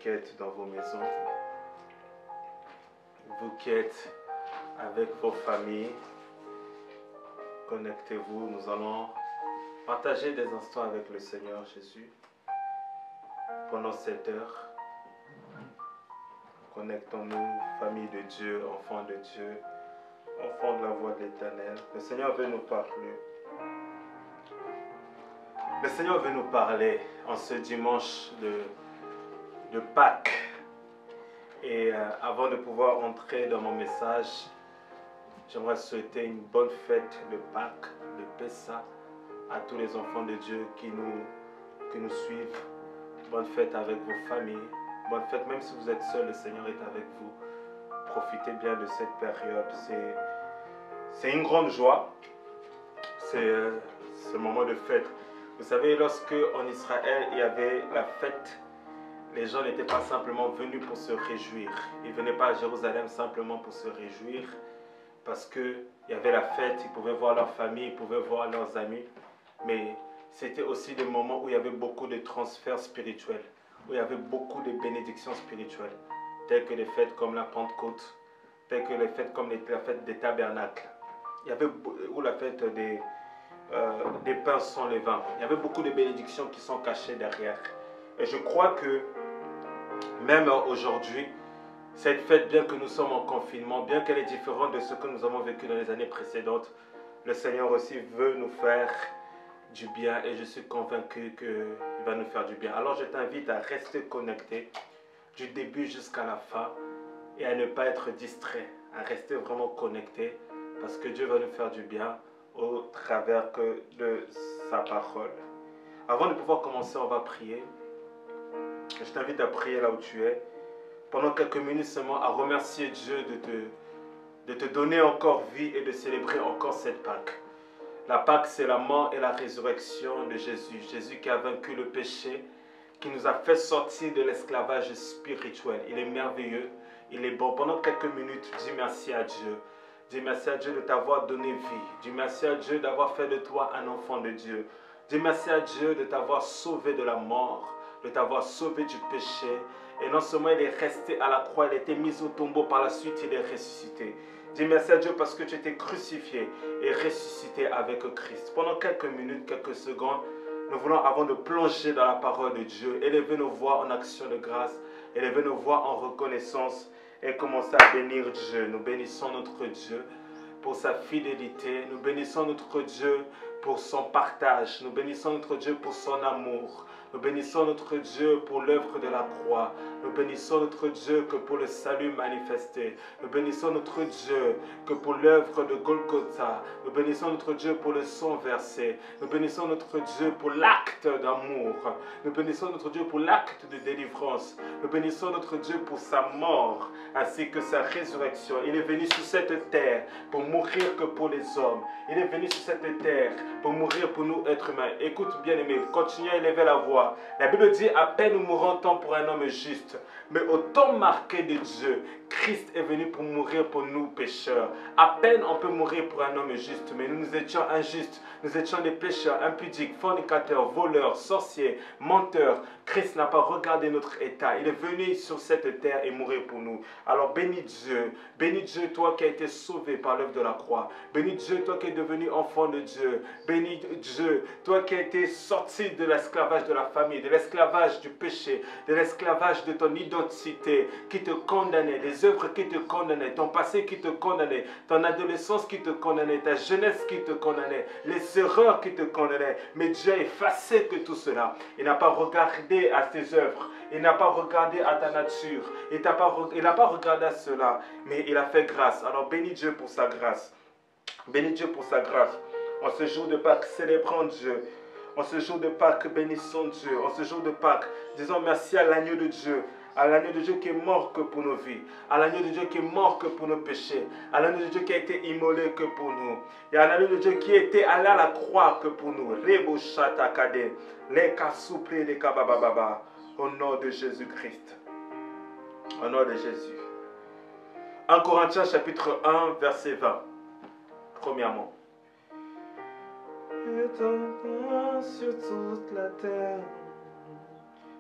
qui êtes dans vos maisons, vous qui êtes avec vos familles, connectez-vous. Nous allons partager des instants avec le Seigneur Jésus pendant cette heure. Connectons-nous, famille de Dieu, enfants de Dieu, enfants de la voix de l'Éternel. Le Seigneur veut nous parler. Le Seigneur veut nous parler en ce dimanche de Pâques. Et avant de pouvoir entrer dans mon message, j'aimerais souhaiter une bonne fête de Pâques, de Pessa, à tous les enfants de Dieu qui nous suivent. Bonne fête avec vos familles. Bonne fête, même si vous êtes seul, le Seigneur est avec vous. Profitez bien de cette période. C'est une grande joie. C'est ce moment de fête. Vous savez, lorsque en Israël, il y avait la fête, les gens n'étaient pas simplement venus pour se réjouir. Ils ne venaient pas à Jérusalem simplement pour se réjouir, parce qu'il y avait la fête, ils pouvaient voir leur famille, ils pouvaient voir leurs amis. Mais c'était aussi des moments où il y avait beaucoup de transferts spirituels, où il y avait beaucoup de bénédictions spirituelles, telles que les fêtes comme la Pentecôte, telles que les fêtes comme la fête des tabernacles. Il y avait ou la fête des pains sans levain. Il y avait beaucoup de bénédictions qui sont cachées derrière. Et je crois que même aujourd'hui, cette fête, bien que nous sommes en confinement, bien qu'elle est différente de ce que nous avons vécu dans les années précédentes, le Seigneur aussi veut nous faire du bien et je suis convaincu qu'il va nous faire du bien. Alors je t'invite à rester connecté du début jusqu'à la fin et à ne pas être distrait, à rester vraiment connecté parce que Dieu va nous faire du bien au travers de sa parole. Avant de pouvoir commencer, on va prier. Je t'invite à prier là où tu es. Pendant quelques minutes seulement, à remercier Dieu de te donner encore vie et de célébrer encore cette Pâque. La Pâque, c'est la mort et la résurrection de Jésus. Jésus qui a vaincu le péché, qui nous a fait sortir de l'esclavage spirituel. Il est merveilleux, il est bon. Pendant quelques minutes, dis merci à Dieu. Dis merci à Dieu de t'avoir donné vie. Dis merci à Dieu d'avoir fait de toi un enfant de Dieu. Dis merci à Dieu de t'avoir sauvé de la mort, de t'avoir sauvé du péché. Et non seulement il est resté à la croix, il a été mis au tombeau, par la suite il est ressuscité. Dis merci à Dieu parce que tu étais crucifié et ressuscité avec Christ. Pendant quelques minutes, quelques secondes, nous voulons, avant de plonger dans la parole de Dieu, élever nos voix en action de grâce, élever nos voix en reconnaissance et commencer à bénir Dieu. Nous bénissons notre Dieu pour sa fidélité. Nous bénissons notre Dieu pour son partage. Nous bénissons notre Dieu pour son amour. Nous bénissons notre Dieu pour l'œuvre de la croix. Nous bénissons notre Dieu que pour le salut manifesté. Nous bénissons notre Dieu que pour l'œuvre de Golgotha. Nous bénissons notre Dieu pour le sang versé. Nous bénissons notre Dieu pour l'acte d'amour. Nous bénissons notre Dieu pour l'acte de délivrance. Nous bénissons notre Dieu pour sa mort ainsi que sa résurrection. Il est venu sur cette terre pour mourir que pour les hommes. Il est venu sur cette terre pour mourir pour nous, êtres humains. Écoute bien aimé, continuez à élever la voix. La Bible dit, à peine nous mourons tant pour un homme juste, mais au temps marqué de Dieu, Christ est venu pour mourir pour nous pécheurs. À peine on peut mourir pour un homme juste, mais nous étions injustes, nous étions des pécheurs, impudiques, fornicateurs, voleurs, sorciers, menteurs. Christ n'a pas regardé notre état, il est venu sur cette terre et mourir pour nous. Alors bénis Dieu, toi qui as été sauvé par l'œuvre de la croix. Bénis Dieu, toi qui es devenu enfant de Dieu. Bénis Dieu, toi qui as été sorti de l'esclavage de la famille, de l'esclavage du péché, de l'esclavage de ton identité qui te condamnait, les œuvres qui te condamnaient, ton passé qui te condamnait, ton adolescence qui te condamnait, ta jeunesse qui te condamnait, les erreurs qui te condamnaient. Mais Dieu a effacé que tout cela. Il n'a pas regardé à tes œuvres, il n'a pas regardé à ta nature, il n'a pas regardé à cela, mais il a fait grâce. Alors bénis Dieu pour sa grâce. Bénis Dieu pour sa grâce. En ce jour de Pâques, célébrons Dieu. En ce jour de Pâques, bénissons Dieu. En ce jour de Pâques, disons merci à l'agneau de Dieu. À l'agneau de Dieu qui est mort que pour nos vies. À l'agneau de Dieu qui est mort que pour nos péchés. À l'agneau de Dieu qui a été immolé que pour nous. Et à l'agneau de Dieu qui a été allé à la croix que pour nous. Rebo shatakade. Les kasupri les kabababa. Au nom de Jésus-Christ. Au nom de Jésus. 1 Corinthiens chapitre 1 verset 20. Premièrement. Et ton nom sur toute la terre,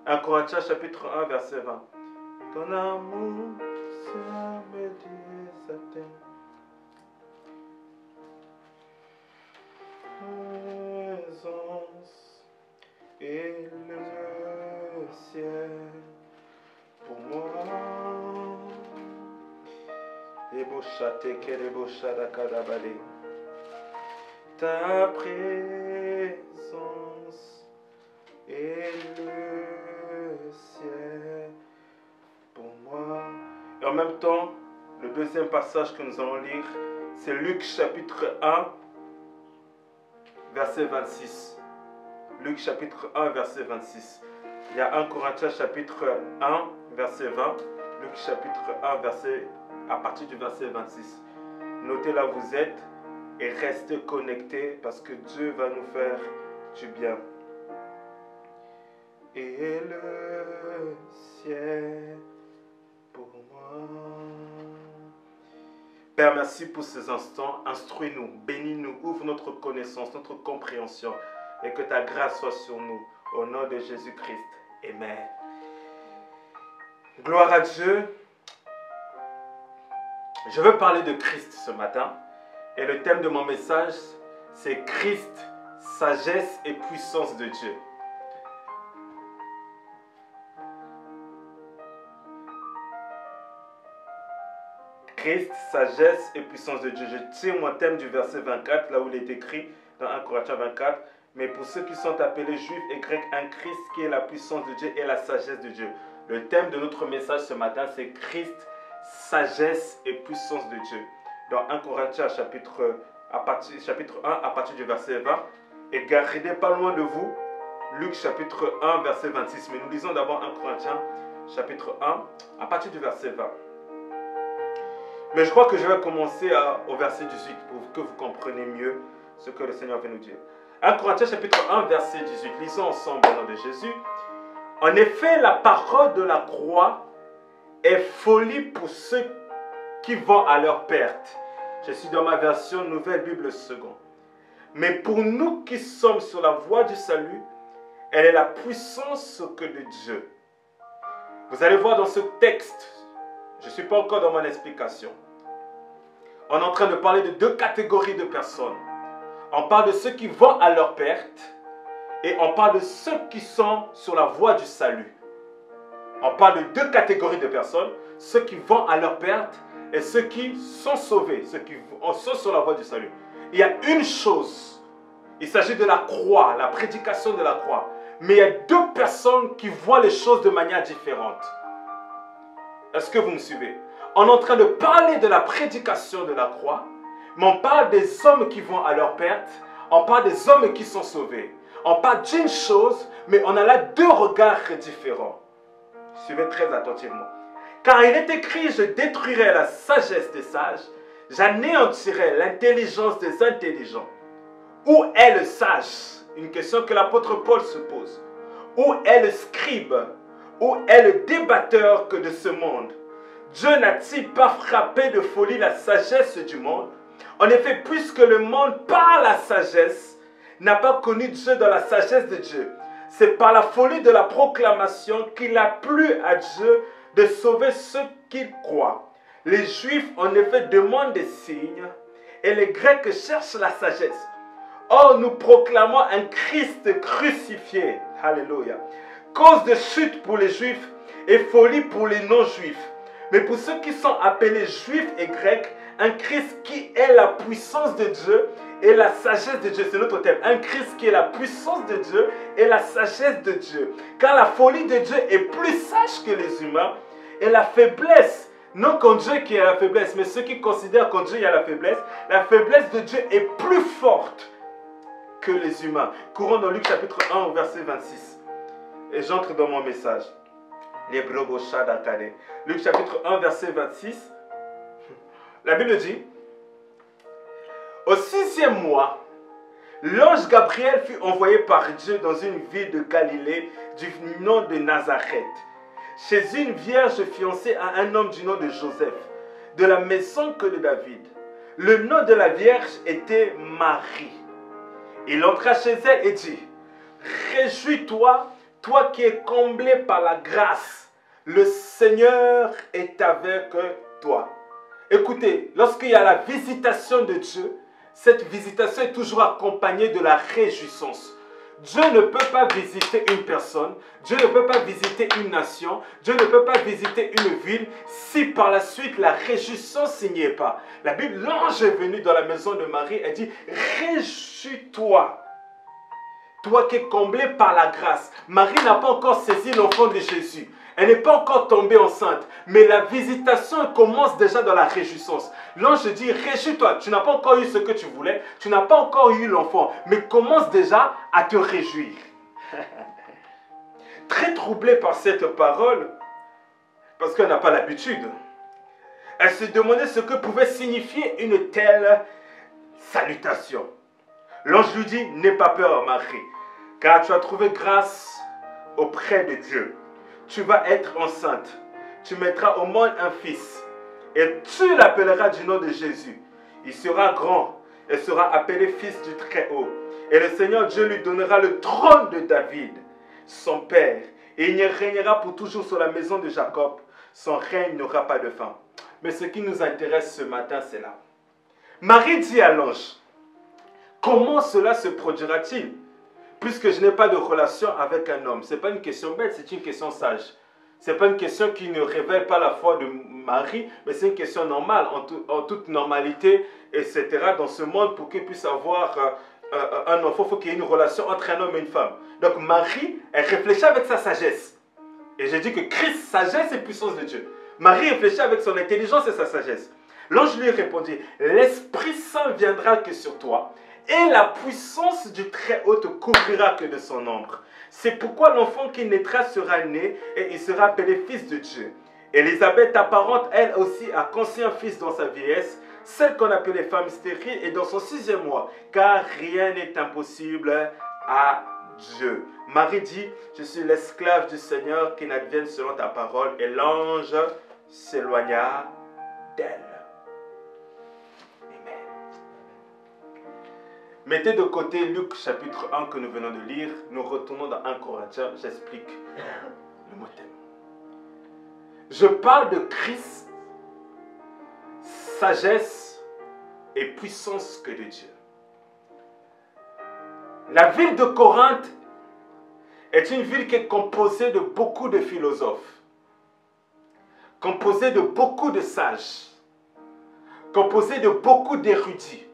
1 Corinthiens chapitre 1 verset 20. Ton amour, ça me dit présence et le ciel pour moi. Et beau châté, quel est beau châté, ta présence et le ciel pour moi. Et en même temps, le deuxième passage que nous allons lire, c'est Luc chapitre 1, verset 26. Luc chapitre 1, verset 26. Il y a 1 Corinthiens chapitre 1, verset 20. Luc chapitre 1, verset, à partir du verset 26. Notez là où vous êtes et restez connectés parce que Dieu va nous faire du bien. Et le ciel pour moi. Père, merci pour ces instants. Instruis-nous, bénis-nous, ouvre notre connaissance, notre compréhension et que ta grâce soit sur nous. Au nom de Jésus-Christ. Amen. Gloire à Dieu. Je veux parler de Christ ce matin. Et le thème de mon message, c'est Christ, sagesse et puissance de Dieu. Christ, sagesse et puissance de Dieu. Je tire mon thème du verset 24, là où il est écrit dans 1 Corinthiens 24. Mais pour ceux qui sont appelés juifs et grecs, un Christ qui est la puissance de Dieu et la sagesse de Dieu. Le thème de notre message ce matin, c'est Christ, sagesse et puissance de Dieu. Dans 1 Corinthiens chapitre 1, à partir du verset 20. Et gardez pas loin de vous, Luc chapitre 1, verset 26. Mais nous lisons d'abord 1 Corinthiens chapitre 1, à partir du verset 20. Mais je crois que je vais commencer au verset 18 pour que vous compreniez mieux ce que le Seigneur veut nous dire. 1 Corinthiens chapitre 1, verset 18. Lisons ensemble au nom de Jésus. En effet, la parole de la croix est folie pour ceux qui vont à leur perte. Je suis dans ma version Nouvelle Bible Second. Mais pour nous qui sommes sur la voie du salut, elle est la puissance que de Dieu. Vous allez voir dans ce texte, je ne suis pas encore dans mon explication. On est en train de parler de deux catégories de personnes. On parle de ceux qui vont à leur perte et on parle de ceux qui sont sur la voie du salut. On parle de deux catégories de personnes, ceux qui vont à leur perte et ceux qui sont sauvés, ceux qui sont sur la voie du salut. Il y a une chose, il s'agit de la croix, la prédication de la croix. Mais il y a deux personnes qui voient les choses de manière différente. Est-ce que vous me suivez? On est en train de parler de la prédication de la croix, mais on parle des hommes qui vont à leur perte, on parle des hommes qui sont sauvés. On parle d'une chose, mais on a là deux regards différents. Suivez très attentivement. Car il est écrit, je détruirai la sagesse des sages, j'anéantirai l'intelligence des intelligents. Où est le sage? Une question que l'apôtre Paul se pose. Où est le scribe? Où est le débatteur que de ce monde? Dieu n'a-t-il pas frappé de folie la sagesse du monde? En effet, puisque le monde, par la sagesse, n'a pas connu Dieu dans la sagesse de Dieu, c'est par la folie de la proclamation qu'il a plu à Dieu de sauver ceux qui croient. Les Juifs, en effet, demandent des signes et les Grecs cherchent la sagesse. Or, nous proclamons un Christ crucifié. Alléluia. Cause de chute pour les Juifs et folie pour les non-Juifs. Mais pour ceux qui sont appelés Juifs et Grecs, un Christ qui est la puissance de Dieu et la sagesse de Dieu. C'est notre thème. Un Christ qui est la puissance de Dieu et la sagesse de Dieu. Car la folie de Dieu est plus sage que les humains et la faiblesse, non qu'en Dieu qui a la faiblesse, mais ceux qui considèrent qu'en Dieu il y a la faiblesse de Dieu est plus forte que les humains. Courons dans Luc chapitre 1 au verset 26. Et j'entre dans mon message. Luc chapitre 1 verset 26. La Bible dit: au 6e mois, l'ange Gabriel fut envoyé par Dieu dans une ville de Galilée du nom de Nazareth, chez une vierge fiancée à un homme du nom de Joseph, de la maison que de David. Le nom de la vierge était Marie. Il entra chez elle et dit: réjouis-toi, toi qui es comblé par la grâce, le Seigneur est avec toi. Écoutez, lorsqu'il y a la visitation de Dieu, cette visitation est toujours accompagnée de la réjouissance. Dieu ne peut pas visiter une personne, Dieu ne peut pas visiter une nation, Dieu ne peut pas visiter une ville si par la suite la réjouissance n'y est pas. La Bible, l'ange est venu dans la maison de Marie et dit « Réjouis-toi, toi qui es comblé par la grâce. » Marie n'a pas encore saisi l'enfant de Jésus. Elle n'est pas encore tombée enceinte, mais la visitation commence déjà dans la réjouissance. L'ange dit, réjouis-toi, tu n'as pas encore eu ce que tu voulais, tu n'as pas encore eu l'enfant, mais commence déjà à te réjouir. Très troublée par cette parole, parce qu'elle n'a pas l'habitude, elle se demandait ce que pouvait signifier une telle salutation. L'ange lui dit, n'aie pas peur Marie, car tu as trouvé grâce auprès de Dieu. Tu vas être enceinte, tu mettras au monde un fils, et tu l'appelleras du nom de Jésus. Il sera grand et sera appelé fils du Très-Haut. Et le Seigneur Dieu lui donnera le trône de David, son père, et il régnera pour toujours sur la maison de Jacob. Son règne n'aura pas de fin. Mais ce qui nous intéresse ce matin, c'est là. Marie dit à l'ange, comment cela se produira-t-il? Puisque je n'ai pas de relation avec un homme. Ce n'est pas une question bête, c'est une question sage. Ce n'est pas une question qui ne révèle pas la foi de Marie, mais c'est une question normale, en toute normalité, etc. Dans ce monde, pour qu'il puisse avoir un enfant, il faut qu'il y ait une relation entre un homme et une femme. Donc Marie, elle réfléchit avec sa sagesse. Et j'ai dit que Christ, sagesse et puissance de Dieu. Marie réfléchit avec son intelligence et sa sagesse. L'ange lui répondit, l'Esprit Saint viendra que sur toi, et la puissance du Très-Haut te couvrira que de son ombre. C'est pourquoi l'enfant qui naîtra sera né et il sera appelé fils de Dieu. Élisabeth, ta parente, elle aussi a conçu un fils dans sa vieillesse, celle qu'on appelait femme stérile, et dans son 6e mois, car rien n'est impossible à Dieu. Marie dit, je suis l'esclave du Seigneur, qu'il n'advienne selon ta parole. Et l'ange s'éloigna d'elle. Mettez de côté Luc chapitre 1 que nous venons de lire. Nous retournons dans 1 Corinthiens. J'explique le mot thème. Je parle de Christ, sagesse et puissance que de Dieu. La ville de Corinthe est une ville qui est composée de beaucoup de philosophes, composée de beaucoup de sages, composée de beaucoup d'érudits.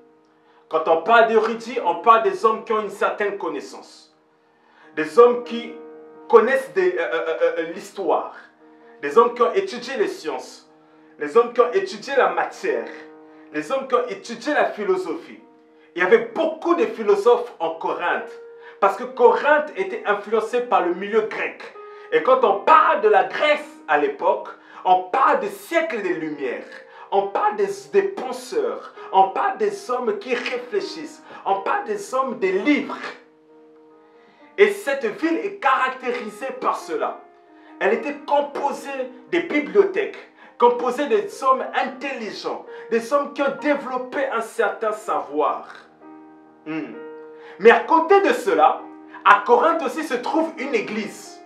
Quand on parle d'érudits, on parle des hommes qui ont une certaine connaissance. Des hommes qui connaissent l'histoire. Des hommes qui ont étudié les sciences. Les hommes qui ont étudié la matière. Les hommes qui ont étudié la philosophie. Il y avait beaucoup de philosophes en Corinthe. Parce que Corinthe était influencé par le milieu grec. Et quand on parle de la Grèce à l'époque, on parle des siècles des Lumières. On parle des penseurs, on parle des hommes qui réfléchissent, on parle des hommes des livres. Et cette ville est caractérisée par cela. Elle était composée des bibliothèques, composée des hommes intelligents, des hommes qui ont développé un certain savoir. Mais à côté de cela, à Corinthe aussi se trouve une église.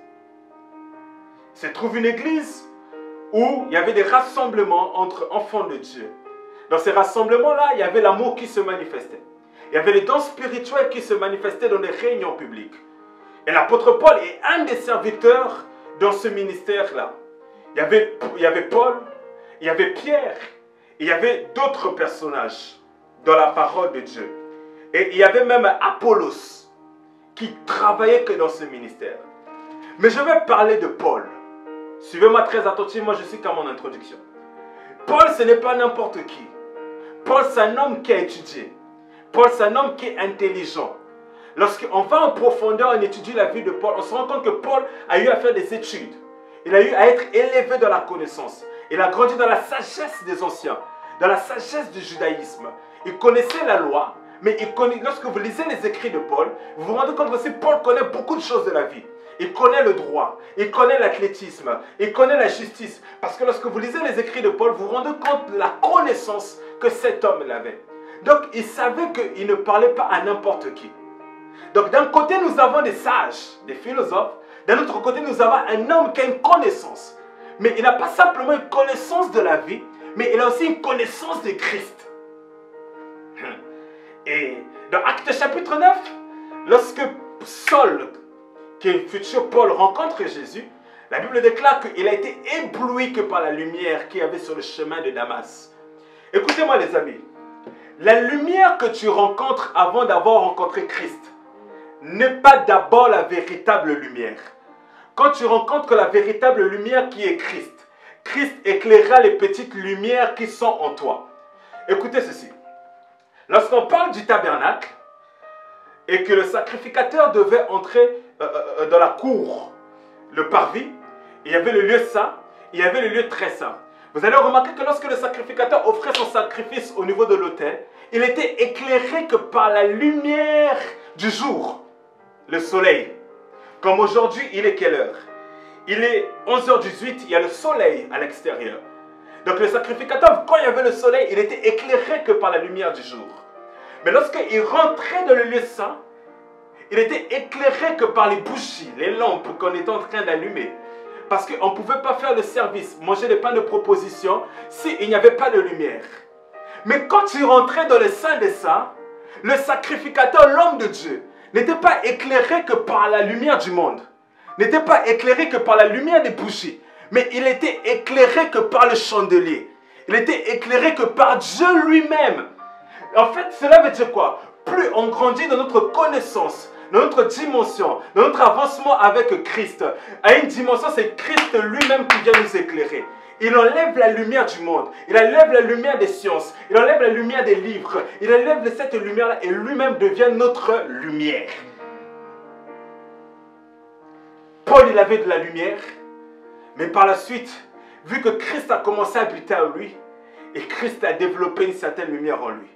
Se trouve une église où il y avait des rassemblements entre enfants de Dieu. Dans ces rassemblements-là, il y avait l'amour qui se manifestait. Il y avait les dons spirituels qui se manifestaient dans les réunions publiques. Et l'apôtre Paul est un des serviteurs dans ce ministère-là. Il y avait Paul, il y avait Pierre, il y avait d'autres personnages dans la parole de Dieu. Et il y avait même Apollos qui travaillait que dans ce ministère. Mais je vais parler de Paul. Suivez-moi très attentivement, je suis qu'à mon introduction. Paul, ce n'est pas n'importe qui. Paul, c'est un homme qui a étudié. Paul, c'est un homme qui est intelligent. Lorsqu'on va en profondeur, on étudie la vie de Paul, on se rend compte que Paul a eu à faire des études. Il a eu à être élevé dans la connaissance. Il a grandi dans la sagesse des anciens, dans la sagesse du judaïsme. Il connaissait la loi, mais lorsque vous lisez les écrits de Paul, vous vous rendez compte que aussi Paul connaît beaucoup de choses de la vie. Il connaît le droit, il connaît l'athlétisme, il connaît la justice. Parce que lorsque vous lisez les écrits de Paul, vous vous rendez compte de la connaissance que cet homme avait. Donc, il savait qu'il ne parlait pas à n'importe qui. Donc, d'un côté, nous avons des sages, des philosophes. D'un autre côté, nous avons un homme qui a une connaissance. Mais il n'a pas simplement une connaissance de la vie, mais il a aussi une connaissance de Christ. Et dans Actes chapitre 9, lorsque Saul, qui est le futur Paul, rencontre Jésus, la Bible déclare qu'il a été ébloui que par la lumière qu'il y avait sur le chemin de Damas. Écoutez-moi les amis, la lumière que tu rencontres avant d'avoir rencontré Christ n'est pas d'abord la véritable lumière. Quand tu rencontres que la véritable lumière qui est Christ, Christ éclairera les petites lumières qui sont en toi. Écoutez ceci. Lorsqu'on parle du tabernacle et que le sacrificateur devait entrer dans la cour, le parvis, il y avait le lieu saint, il y avait le lieu très saint. Vous allez remarquer que lorsque le sacrificateur offrait son sacrifice au niveau de l'autel, il était éclairé que par la lumière du jour, le soleil. Comme aujourd'hui, il est quelle heure? Il est 11h18, il y a le soleil à l'extérieur. Donc le sacrificateur, quand il y avait le soleil, il était éclairé que par la lumière du jour. Mais lorsqu'il rentrait dans le lieu saint, il était éclairé que par les bougies, les lampes qu'on était en train d'allumer. Parce qu'on ne pouvait pas faire le service, manger des pains de proposition, s'il n'y avait pas de lumière. Mais quand il rentrait dans le Saint des Saints, le sacrificateur, l'homme de Dieu, n'était pas éclairé que par la lumière du monde. N'était pas éclairé que par la lumière des bougies. Mais il était éclairé que par le chandelier. Il était éclairé que par Dieu lui-même. En fait, cela veut dire quoi? Plus on grandit dans notre connaissance, dans notre dimension, dans notre avancement avec Christ, à une dimension, c'est Christ lui-même qui vient nous éclairer. Il enlève la lumière du monde, il enlève la lumière des sciences, il enlève la lumière des livres, il enlève cette lumière-là et lui-même devient notre lumière. Paul, il avait de la lumière, mais par la suite, vu que Christ a commencé à habiter en lui, et Christ a développé une certaine lumière en lui.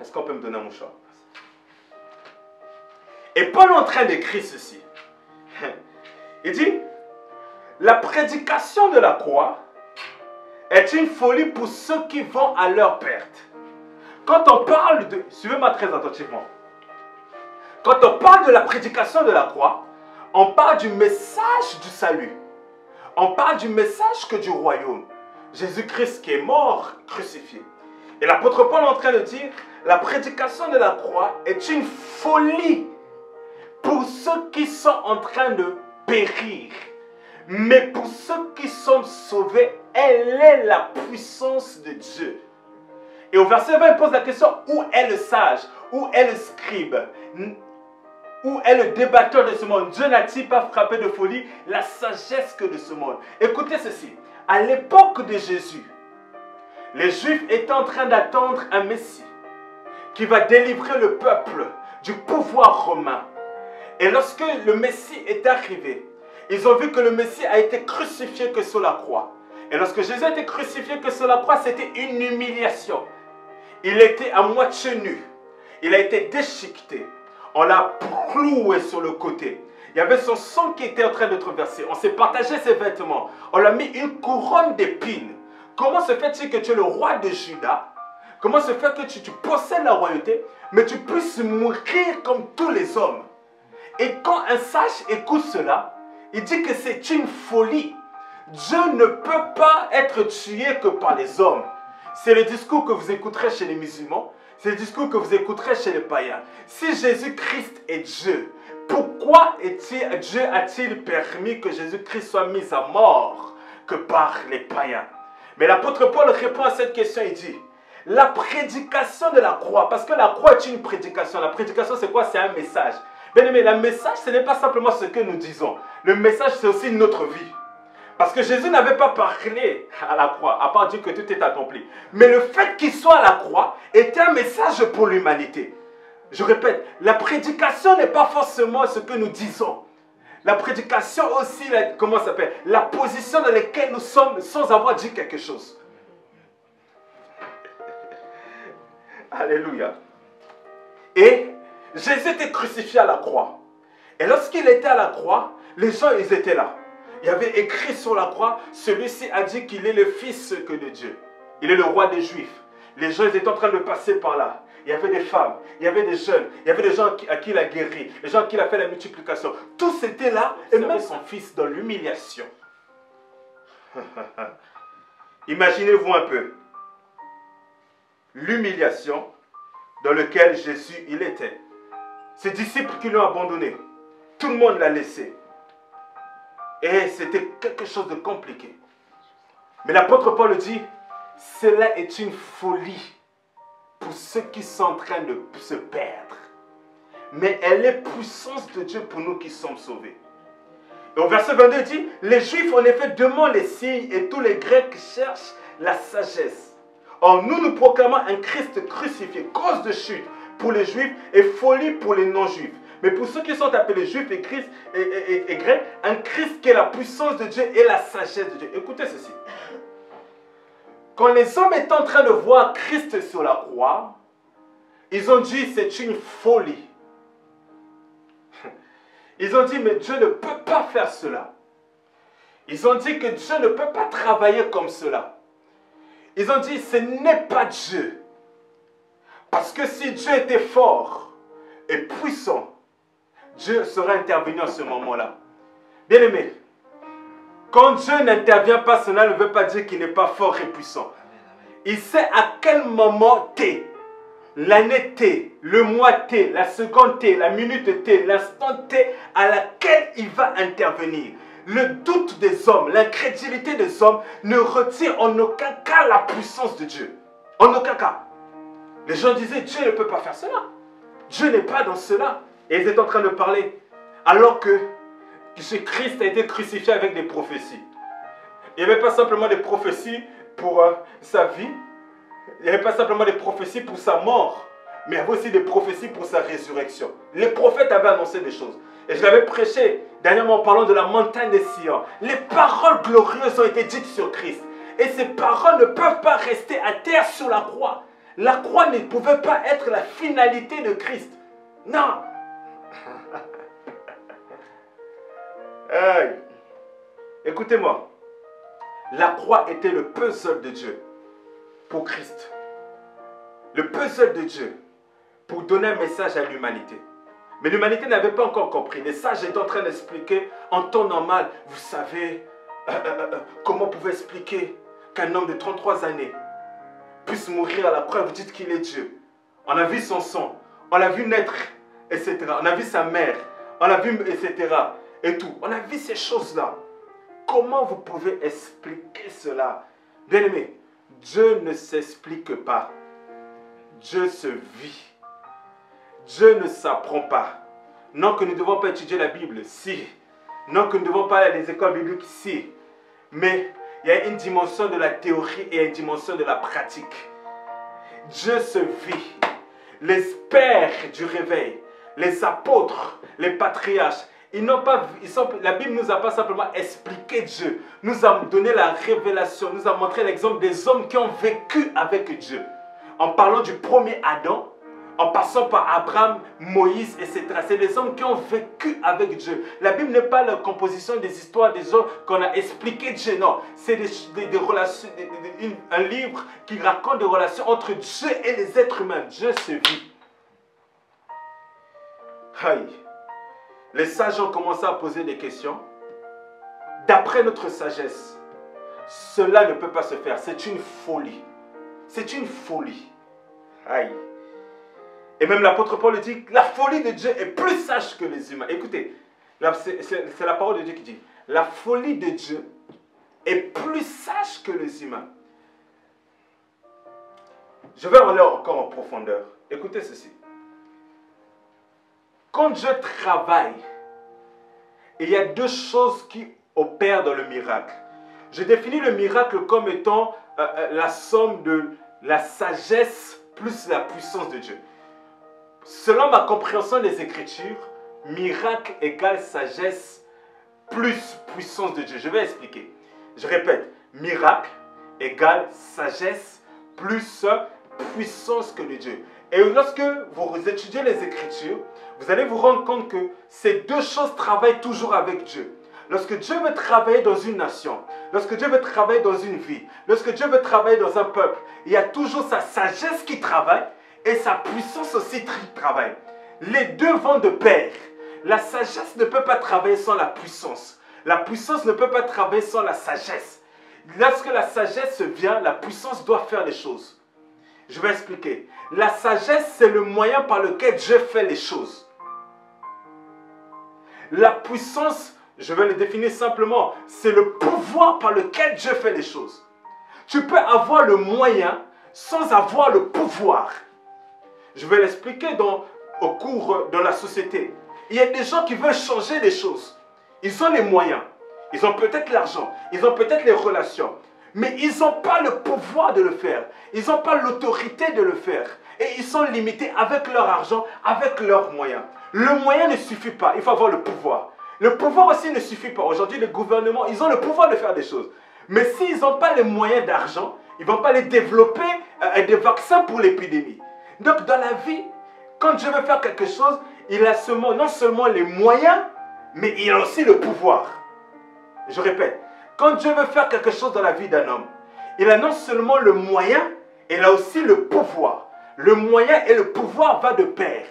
Est-ce qu'on peut me donner un mouchoir? Et Paul est en train d'écrire ceci. Il dit, la prédication de la croix est une folie pour ceux qui vont à leur perte. Quand on parle de... Suivez-moi très attentivement. Quand on parle de la prédication de la croix, on parle du message du salut. On parle du message que du royaume. Jésus-Christ qui est mort, crucifié. Et l'apôtre Paul est en train de dire, la prédication de la croix est une folie pour ceux qui sont en train de périr. Mais pour ceux qui sont sauvés, elle est la puissance de Dieu. Et au verset 20, il pose la question, où est le sage? Où est le scribe? Où est le débatteur de ce monde? Dieu n'a-t-il pas frappé de folie la sagesse que de ce monde? Écoutez ceci. À l'époque de Jésus, les Juifs étaient en train d'attendre un Messie qui va délivrer le peuple du pouvoir romain. Et lorsque le Messie est arrivé, ils ont vu que le Messie a été crucifié que sur la croix. Et lorsque Jésus a été crucifié que sur la croix, c'était une humiliation. Il était à moitié nu. Il a été déchiqueté. On l'a cloué sur le côté. Il y avait son sang qui était en train d'être versé. On s'est partagé ses vêtements. On l'a mis une couronne d'épines. Comment se fait-il que tu es le roi de Juda? Comment se fait que tu possèdes la royauté, mais tu puisses mourir comme tous les hommes? Et quand un sage écoute cela, il dit que c'est une folie. Dieu ne peut pas être tué que par les hommes. C'est le discours que vous écouterez chez les musulmans. C'est le discours que vous écouterez chez les païens. Si Jésus-Christ est Dieu, pourquoi Dieu a-t-il permis que Jésus-Christ soit mis à mort que par les païens? Mais l'apôtre Paul répond à cette question, il dit, la prédication de la croix, parce que la croix est une prédication. La prédication c'est quoi? C'est un message. Bien aimé, le message ce n'est pas simplement ce que nous disons. Le message c'est aussi notre vie. Parce que Jésus n'avait pas parlé à la croix, à part dire que tout est accompli. Mais le fait qu'il soit à la croix est un message pour l'humanité. Je répète, la prédication n'est pas forcément ce que nous disons. La prédication aussi, comment ça s'appelle? La position dans laquelle nous sommes sans avoir dit quelque chose. Alléluia. Et Jésus était crucifié à la croix. Et lorsqu'il était à la croix, les gens, ils étaient là. Il y avait écrit sur la croix, celui-ci a dit qu'il est le fils de Dieu. Il est le roi des Juifs. Les gens ils étaient en train de passer par là. il y avait des femmes, il y avait des jeunes, il y avait des gens à qui il a guéri, des gens à qui il a fait la multiplication. Tous étaient là et même son fils dans l'humiliation. Imaginez-vous un peu l'humiliation dans laquelle Jésus il était. Ses disciples qui l'ont abandonné, tout le monde l'a laissé. Et c'était quelque chose de compliqué. Mais l'apôtre Paul dit, cela est une folie pour ceux qui sont en train de se perdre. Mais elle est puissance de Dieu pour nous qui sommes sauvés. Et au verset 22, il dit, les Juifs en effet demandent les signes et tous les Grecs cherchent la sagesse. Or nous, nous proclamons un Christ crucifié, cause de chute pour les Juifs et folie pour les non-Juifs. Mais pour ceux qui sont appelés Juifs et Grecs, un Christ qui est la puissance de Dieu et la sagesse de Dieu. Écoutez ceci. Quand les hommes étaient en train de voir Christ sur la croix, ils ont dit c'est une folie. Ils ont dit mais Dieu ne peut pas faire cela. Ils ont dit que Dieu ne peut pas travailler comme cela. Ils ont dit ce n'est pas Dieu. Parce que si Dieu était fort et puissant, Dieu serait intervenu en ce moment-là. Bien aimé, quand Dieu n'intervient pas, cela ne veut pas dire qu'il n'est pas fort et puissant. Il sait à quel moment T, l'année T, le mois T, la seconde T, la minute T, l'instant T à laquelle il va intervenir. Le doute des hommes, l'incrédulité des hommes ne retire en aucun cas la puissance de Dieu. En aucun cas. Les gens disaient, Dieu ne peut pas faire cela. Dieu n'est pas dans cela. Et ils étaient en train de parler. Alors que Christ a été crucifié avec des prophéties. Il n'y avait pas simplement des prophéties pour sa vie. Il n'y avait pas simplement des prophéties pour sa mort. Mais il y avait aussi des prophéties pour sa résurrection. Les prophètes avaient annoncé des choses. Et je l'avais prêché dernièrement en parlant de la montagne de Sion. Les paroles glorieuses ont été dites sur Christ. Et ces paroles ne peuvent pas rester à terre sur la croix. La croix ne pouvait pas être la finalité de Christ. Non. Hey. Écoutez-moi. La croix était le puzzle de Dieu pour Christ. Le puzzle de Dieu pour donner un message à l'humanité. Mais l'humanité n'avait pas encore compris. Les sages étaient en train d'expliquer en temps normal. Vous savez, comment vous pouvez expliquer qu'un homme de 33 années puisse mourir à la croix? Vous dites qu'il est Dieu. On a vu son sang, on l'a vu naître, etc. On a vu sa mère, on l'a vu, etc. Et tout. On a vu ces choses-là. Comment vous pouvez expliquer cela? Bien aimé, Dieu ne s'explique pas. Dieu se vit. Dieu ne s'apprend pas. Non que nous ne devons pas étudier la Bible, si. Non que nous ne devons pas aller à les écoles bibliques, si. Mais il y a une dimension de la théorie et une dimension de la pratique. Dieu se vit. Les pères du réveil, les apôtres, les patriarches, la Bible ne nous a pas simplement expliqué Dieu, nous a donné la révélation, nous a montré l'exemple des hommes qui ont vécu avec Dieu. En parlant du premier Adam, en passant par Abraham, Moïse, etc. C'est des hommes qui ont vécu avec Dieu. La Bible n'est pas la composition des histoires des hommes qu'on a expliqué Dieu, non. C'est des relations, un livre qui raconte des relations entre Dieu et les êtres humains. Dieu se vit. Aïe. Les sages ont commencé à poser des questions. D'après notre sagesse, cela ne peut pas se faire. C'est une folie. C'est une folie. Aïe. Et même l'apôtre Paul dit que la folie de Dieu est plus sage que les humains. Écoutez, c'est la parole de Dieu qui dit, la folie de Dieu est plus sage que les humains. Je vais aller encore en profondeur. Écoutez ceci. Quand Dieu travaille, il y a deux choses qui opèrent dans le miracle. Je définis le miracle comme étant la somme de la sagesse plus la puissance de Dieu. Selon ma compréhension des Écritures, miracle égale sagesse plus puissance de Dieu. Je vais expliquer. Je répète, miracle égale sagesse plus puissance que de Dieu. Et lorsque vous étudiez les Écritures, vous allez vous rendre compte que ces deux choses travaillent toujours avec Dieu. Lorsque Dieu veut travailler dans une nation, lorsque Dieu veut travailler dans une vie, lorsque Dieu veut travailler dans un peuple, il y a toujours sa sagesse qui travaille et sa puissance aussi travaille. Les deux vont de pair. La sagesse ne peut pas travailler sans la puissance. La puissance ne peut pas travailler sans la sagesse. Lorsque la sagesse vient, la puissance doit faire les choses. Je vais expliquer. La sagesse, c'est le moyen par lequel Dieu fait les choses. La puissance, je vais le définir simplement, c'est le pouvoir par lequel Dieu fait les choses. Tu peux avoir le moyen sans avoir le pouvoir. Je vais l'expliquer au cours de la société. Il y a des gens qui veulent changer les choses. Ils ont les moyens. Ils ont peut-être l'argent. Ils ont peut-être les relations. Mais ils n'ont pas le pouvoir de le faire. Ils n'ont pas l'autorité de le faire. Et ils sont limités avec leur argent, avec leurs moyens. Le moyen ne suffit pas. Il faut avoir le pouvoir. Le pouvoir aussi ne suffit pas. Aujourd'hui, les gouvernements, ils ont le pouvoir de faire des choses. Mais s'ils n'ont pas les moyens d'argent, ils ne vont pas les développer des vaccins pour l'épidémie. Donc, dans la vie, quand Dieu veut faire quelque chose, il a non seulement les moyens, mais il a aussi le pouvoir. Je répète, quand Dieu veut faire quelque chose dans la vie d'un homme, il a non seulement le moyen, il a aussi le pouvoir. Le moyen et le pouvoir vont de pair.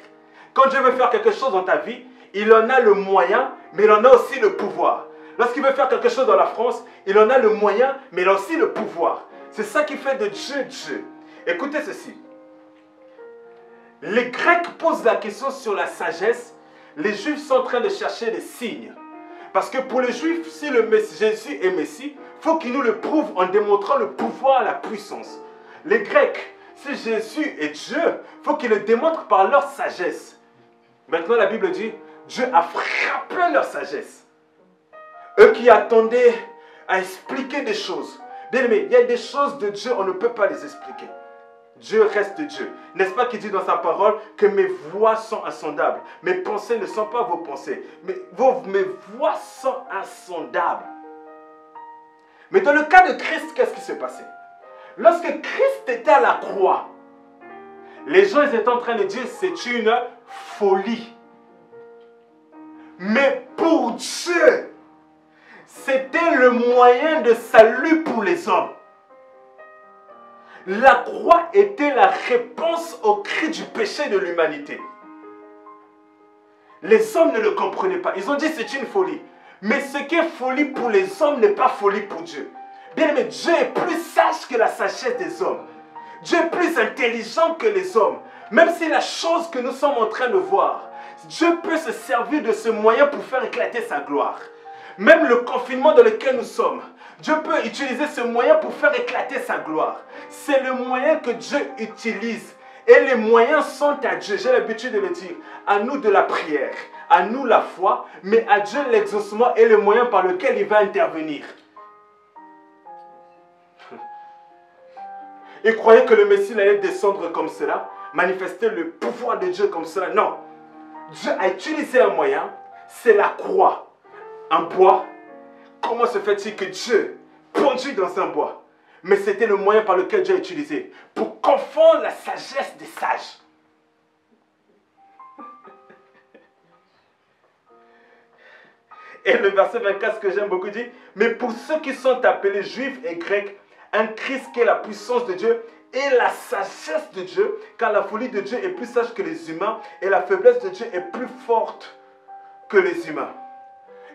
Quand Dieu veut faire quelque chose dans ta vie, il en a le moyen, mais il en a aussi le pouvoir. Lorsqu'il veut faire quelque chose dans la France, il en a le moyen, mais il a aussi le pouvoir. C'est ça qui fait de Dieu Dieu. Écoutez ceci. Les Grecs posent la question sur la sagesse. Les Juifs sont en train de chercher des signes. Parce que pour les Juifs, si Jésus est Messie, il faut qu'il nous le prouve en démontrant le pouvoir, la puissance. Les Grecs, si Jésus est Dieu, il faut qu'il le démontre par leur sagesse. Maintenant, la Bible dit, Dieu a frappé leur sagesse. Eux qui attendaient à expliquer des choses. Bien aimé, il y a des choses de Dieu, on ne peut pas les expliquer. Dieu reste Dieu. N'est-ce pas qu'il dit dans sa parole que mes voies sont insondables. Mes pensées ne sont pas vos pensées. Mes voies sont insondables. Mais dans le cas de Christ, qu'est-ce qui s'est passé? Lorsque Christ était à la croix, les gens étaient en train de dire c'est une folie. Mais pour Dieu, c'était le moyen de salut pour les hommes. La croix était la réponse au cri du péché de l'humanité. Les hommes ne le comprenaient pas. Ils ont dit c'est une folie. Mais ce qui est folie pour les hommes n'est pas folie pour Dieu. Bien aimé, Dieu est plus sage que la sagesse des hommes. Dieu est plus intelligent que les hommes. Même si la chose que nous sommes en train de voir, Dieu peut se servir de ce moyen pour faire éclater sa gloire. Même le confinement dans lequel nous sommes, Dieu peut utiliser ce moyen pour faire éclater sa gloire. C'est le moyen que Dieu utilise. Et les moyens sont à Dieu. J'ai l'habitude de le dire. À nous de la prière, à nous la foi, mais à Dieu l'exaucement et le moyen par lequel il va intervenir. Ils croyaient que le Messie allait descendre comme cela, manifester le pouvoir de Dieu comme cela. Non. Dieu a utilisé un moyen, c'est la croix. Un bois. Comment se fait-il que Dieu pendu dans un bois? Mais c'était le moyen par lequel Dieu a utilisé pour confondre la sagesse des sages. Et le verset 24, ce que j'aime beaucoup, dit, mais pour ceux qui sont appelés juifs et grecs, un Christ qui est la puissance de Dieu et la sagesse de Dieu, car la folie de Dieu est plus sage que les humains et la faiblesse de Dieu est plus forte que les humains.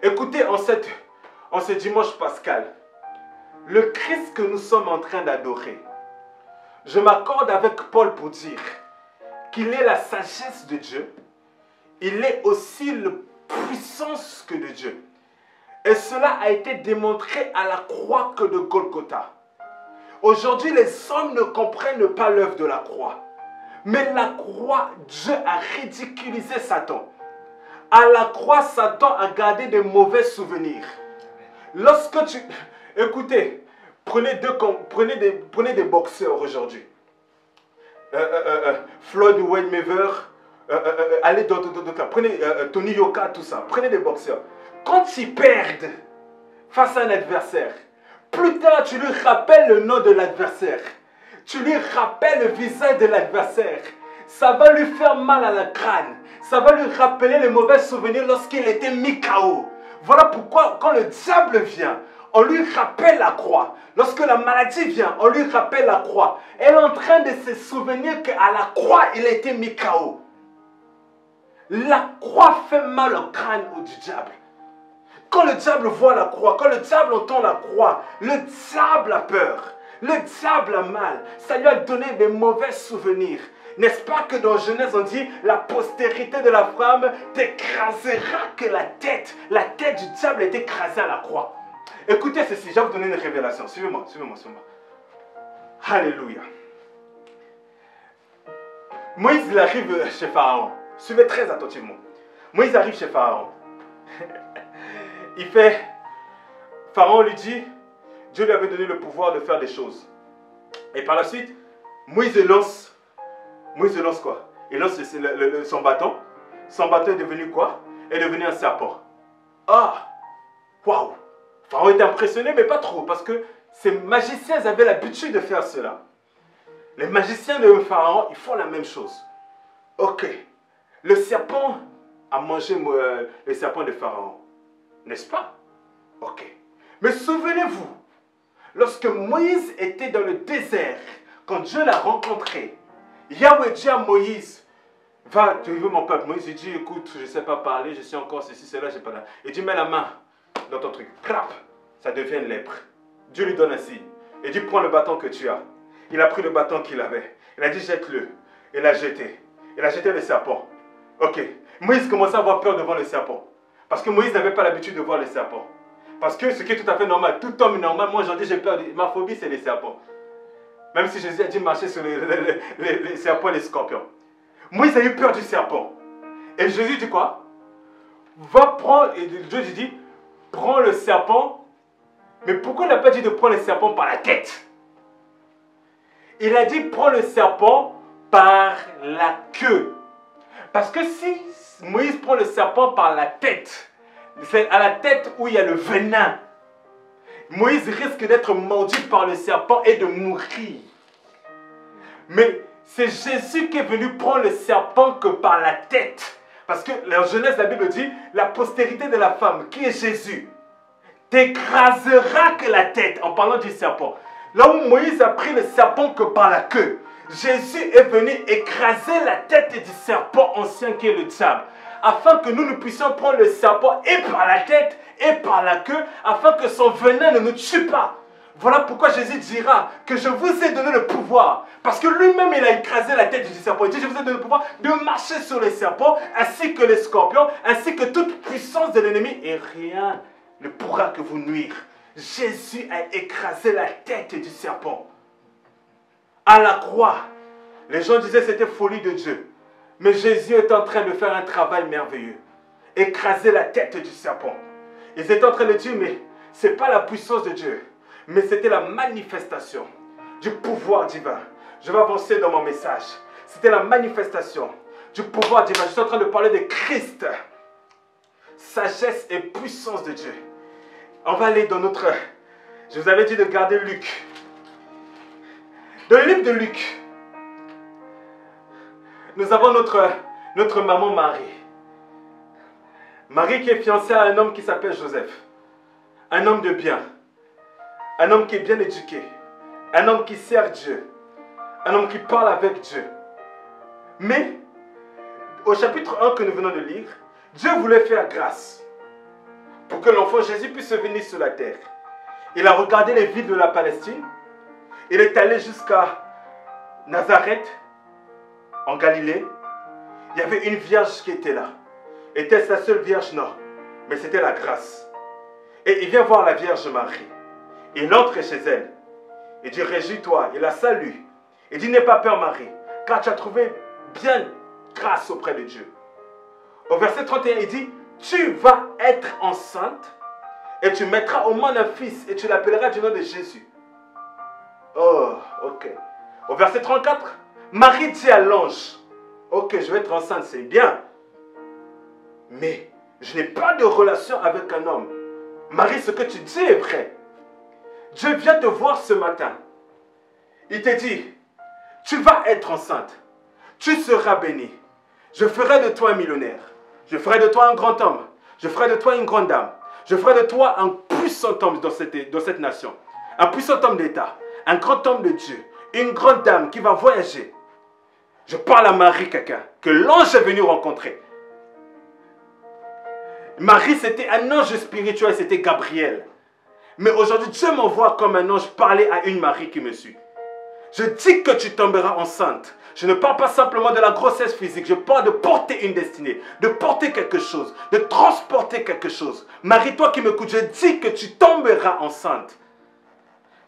Écoutez, en ce dimanche pascal, le Christ que nous sommes en train d'adorer, je m'accorde avec Paul pour dire qu'il est la sagesse de Dieu, il est aussi la puissance que de Dieu. Et cela a été démontré à la croix que de Golgotha. Aujourd'hui, les hommes ne comprennent pas l'œuvre de la croix. Mais la croix, Dieu a ridiculisé Satan. À la croix, Satan a gardé de mauvais souvenirs. Lorsque tu... Écoutez, prenez des boxeurs aujourd'hui. Floyd Mayweather, allez prenez Tony Yoka, tout ça. Prenez des boxeurs. Quand ils perdent face à un adversaire, plus tard tu lui rappelles le nom de l'adversaire. Tu lui rappelles le visage de l'adversaire. Ça va lui faire mal à la crâne. Ça va lui rappeler les mauvais souvenirs lorsqu'il était mis KO. Voilà pourquoi quand le diable vient, on lui rappelle la croix. Lorsque la maladie vient, on lui rappelle la croix. Elle est en train de se souvenir qu'à la croix, il a été mis KO. La croix fait mal au crâne du diable. Quand le diable voit la croix, quand le diable entend la croix, le diable a peur. Le diable a mal. Ça lui a donné des mauvais souvenirs. N'est-ce pas que dans Genèse on dit la postérité de la femme t'écrasera que la tête du diable est écrasée à la croix. Écoutez ceci, je vais vous donner une révélation. Suivez-moi, suivez-moi, suivez-moi. Alléluia. Moïse il arrive chez Pharaon. Suivez très attentivement. Moïse arrive chez Pharaon. Pharaon lui dit, Dieu lui avait donné le pouvoir de faire des choses. Et par la suite, Moïse lance quoi? Il lance son bâton. Son bâton est devenu quoi? Est devenu un serpent. Ah! Waouh! Pharaon était impressionné, mais pas trop, parce que ces magiciens avaient l'habitude de faire cela. Les magiciens de Pharaon, ils font la même chose. Ok. Le serpent a mangé le serpent de Pharaon. N'est-ce pas? Ok. Mais souvenez-vous, lorsque Moïse était dans le désert, quand Dieu l'a rencontré, Yahweh dit à Moïse, va, tu veux mon peuple. Moïse dit, écoute, je ne sais pas parler, je suis encore ceci, cela, je n'ai pas là. Il dit, mets la main dans ton truc. Crap, ça devient une lèpre. Dieu lui donne un signe. Il dit, prends le bâton que tu as. Il a pris le bâton qu'il avait. Il a dit, jette-le. Il l'a jeté. Il a jeté le serpent. Ok. Moïse commençait à avoir peur devant le serpent. Parce que Moïse n'avait pas l'habitude de voir les serpents. Parce que ce qui est tout à fait normal, tout homme normal, moi j'en dis, j'ai peur. Ma phobie, c'est les serpents. Même si Jésus a dit marcher sur les serpents et les scorpions. Moïse a eu peur du serpent. Et Jésus dit quoi? Va prendre, et Dieu lui dit, prends le serpent. Mais pourquoi il n'a pas dit de prendre le serpent par la tête? Il a dit, prends le serpent par la queue. Parce que si Moïse prend le serpent par la tête, c'est à la tête où il y a le venin. Moïse risque d'être mordu par le serpent et de mourir. Mais c'est Jésus qui est venu prendre le serpent que par la tête. Parce que la Genèse, la Bible dit, la postérité de la femme, qui est Jésus, t'écrasera que la tête, en parlant du serpent. Là où Moïse a pris le serpent que par la queue, Jésus est venu écraser la tête du serpent ancien qui est le diable. Afin que nous puissions prendre le serpent et par la tête et par la queue, afin que son venin ne nous tue pas. Voilà pourquoi Jésus dira que je vous ai donné le pouvoir. Parce que lui-même, il a écrasé la tête du serpent. Il dit, je vous ai donné le pouvoir de marcher sur les serpents, ainsi que les scorpions, ainsi que toute puissance de l'ennemi. Et rien ne pourra que vous nuire. Jésus a écrasé la tête du serpent. À la croix, les gens disaient que c'était folie de Dieu. Mais Jésus est en train de faire un travail merveilleux. Écraser la tête du serpent. Ils étaient en train de dire, mais ce n'est pas la puissance de Dieu. Mais c'était la manifestation du pouvoir divin. Je vais avancer dans mon message. C'était la manifestation du pouvoir divin. Je suis en train de parler de Christ. Sagesse et puissance de Dieu. On va aller dans notre... Je vous avais dit de garder Luc. Dans le livre de Luc, nous avons notre maman Marie. Marie qui est fiancée à un homme qui s'appelle Joseph. Un homme de bien. Un homme qui est bien éduqué. Un homme qui sert Dieu. Un homme qui parle avec Dieu. Mais, au chapitre 1 que nous venons de lire, Dieu voulait faire grâce pour que l'enfant Jésus puisse venir sur la terre. Il a regardé les villes de la Palestine. Il est allé jusqu'à Nazareth, en Galilée. Il y avait une vierge qui était là. Était-ce la seule vierge? Non. Mais c'était la grâce. Et il vient voir la Vierge Marie. Il entre chez elle. Il dit, réjouis-toi. Il la salue. Il dit, n'aie pas peur Marie, car tu as trouvé bien grâce auprès de Dieu. Au verset 31, il dit, tu vas être enceinte et tu mettras au monde un fils et tu l'appelleras du nom de Jésus. Oh, ok. Au verset 34, Marie dit à l'ange, ok, je vais être enceinte, c'est bien. Mais je n'ai pas de relation avec un homme. Marie, ce que tu dis est vrai. Dieu vient te voir ce matin. Il te dit, tu vas être enceinte. Tu seras bénie. Je ferai de toi un millionnaire. Je ferai de toi un grand homme. Je ferai de toi une grande dame. Je ferai de toi un puissant puissant homme dans cette nation, un puissant homme d'État, un grand homme de Dieu, une grande dame qui va voyager. Je parle à Marie, quelqu'un que l'ange est venu rencontrer. Marie, c'était un ange spirituel, c'était Gabriel. Mais aujourd'hui, Dieu m'envoie comme un ange parler à une Marie qui me suit. Je dis que tu tomberas enceinte. Je ne parle pas simplement de la grossesse physique. Je parle de porter une destinée, de porter quelque chose, de transporter quelque chose. Marie, toi qui m'écoutes, je dis que tu tomberas enceinte.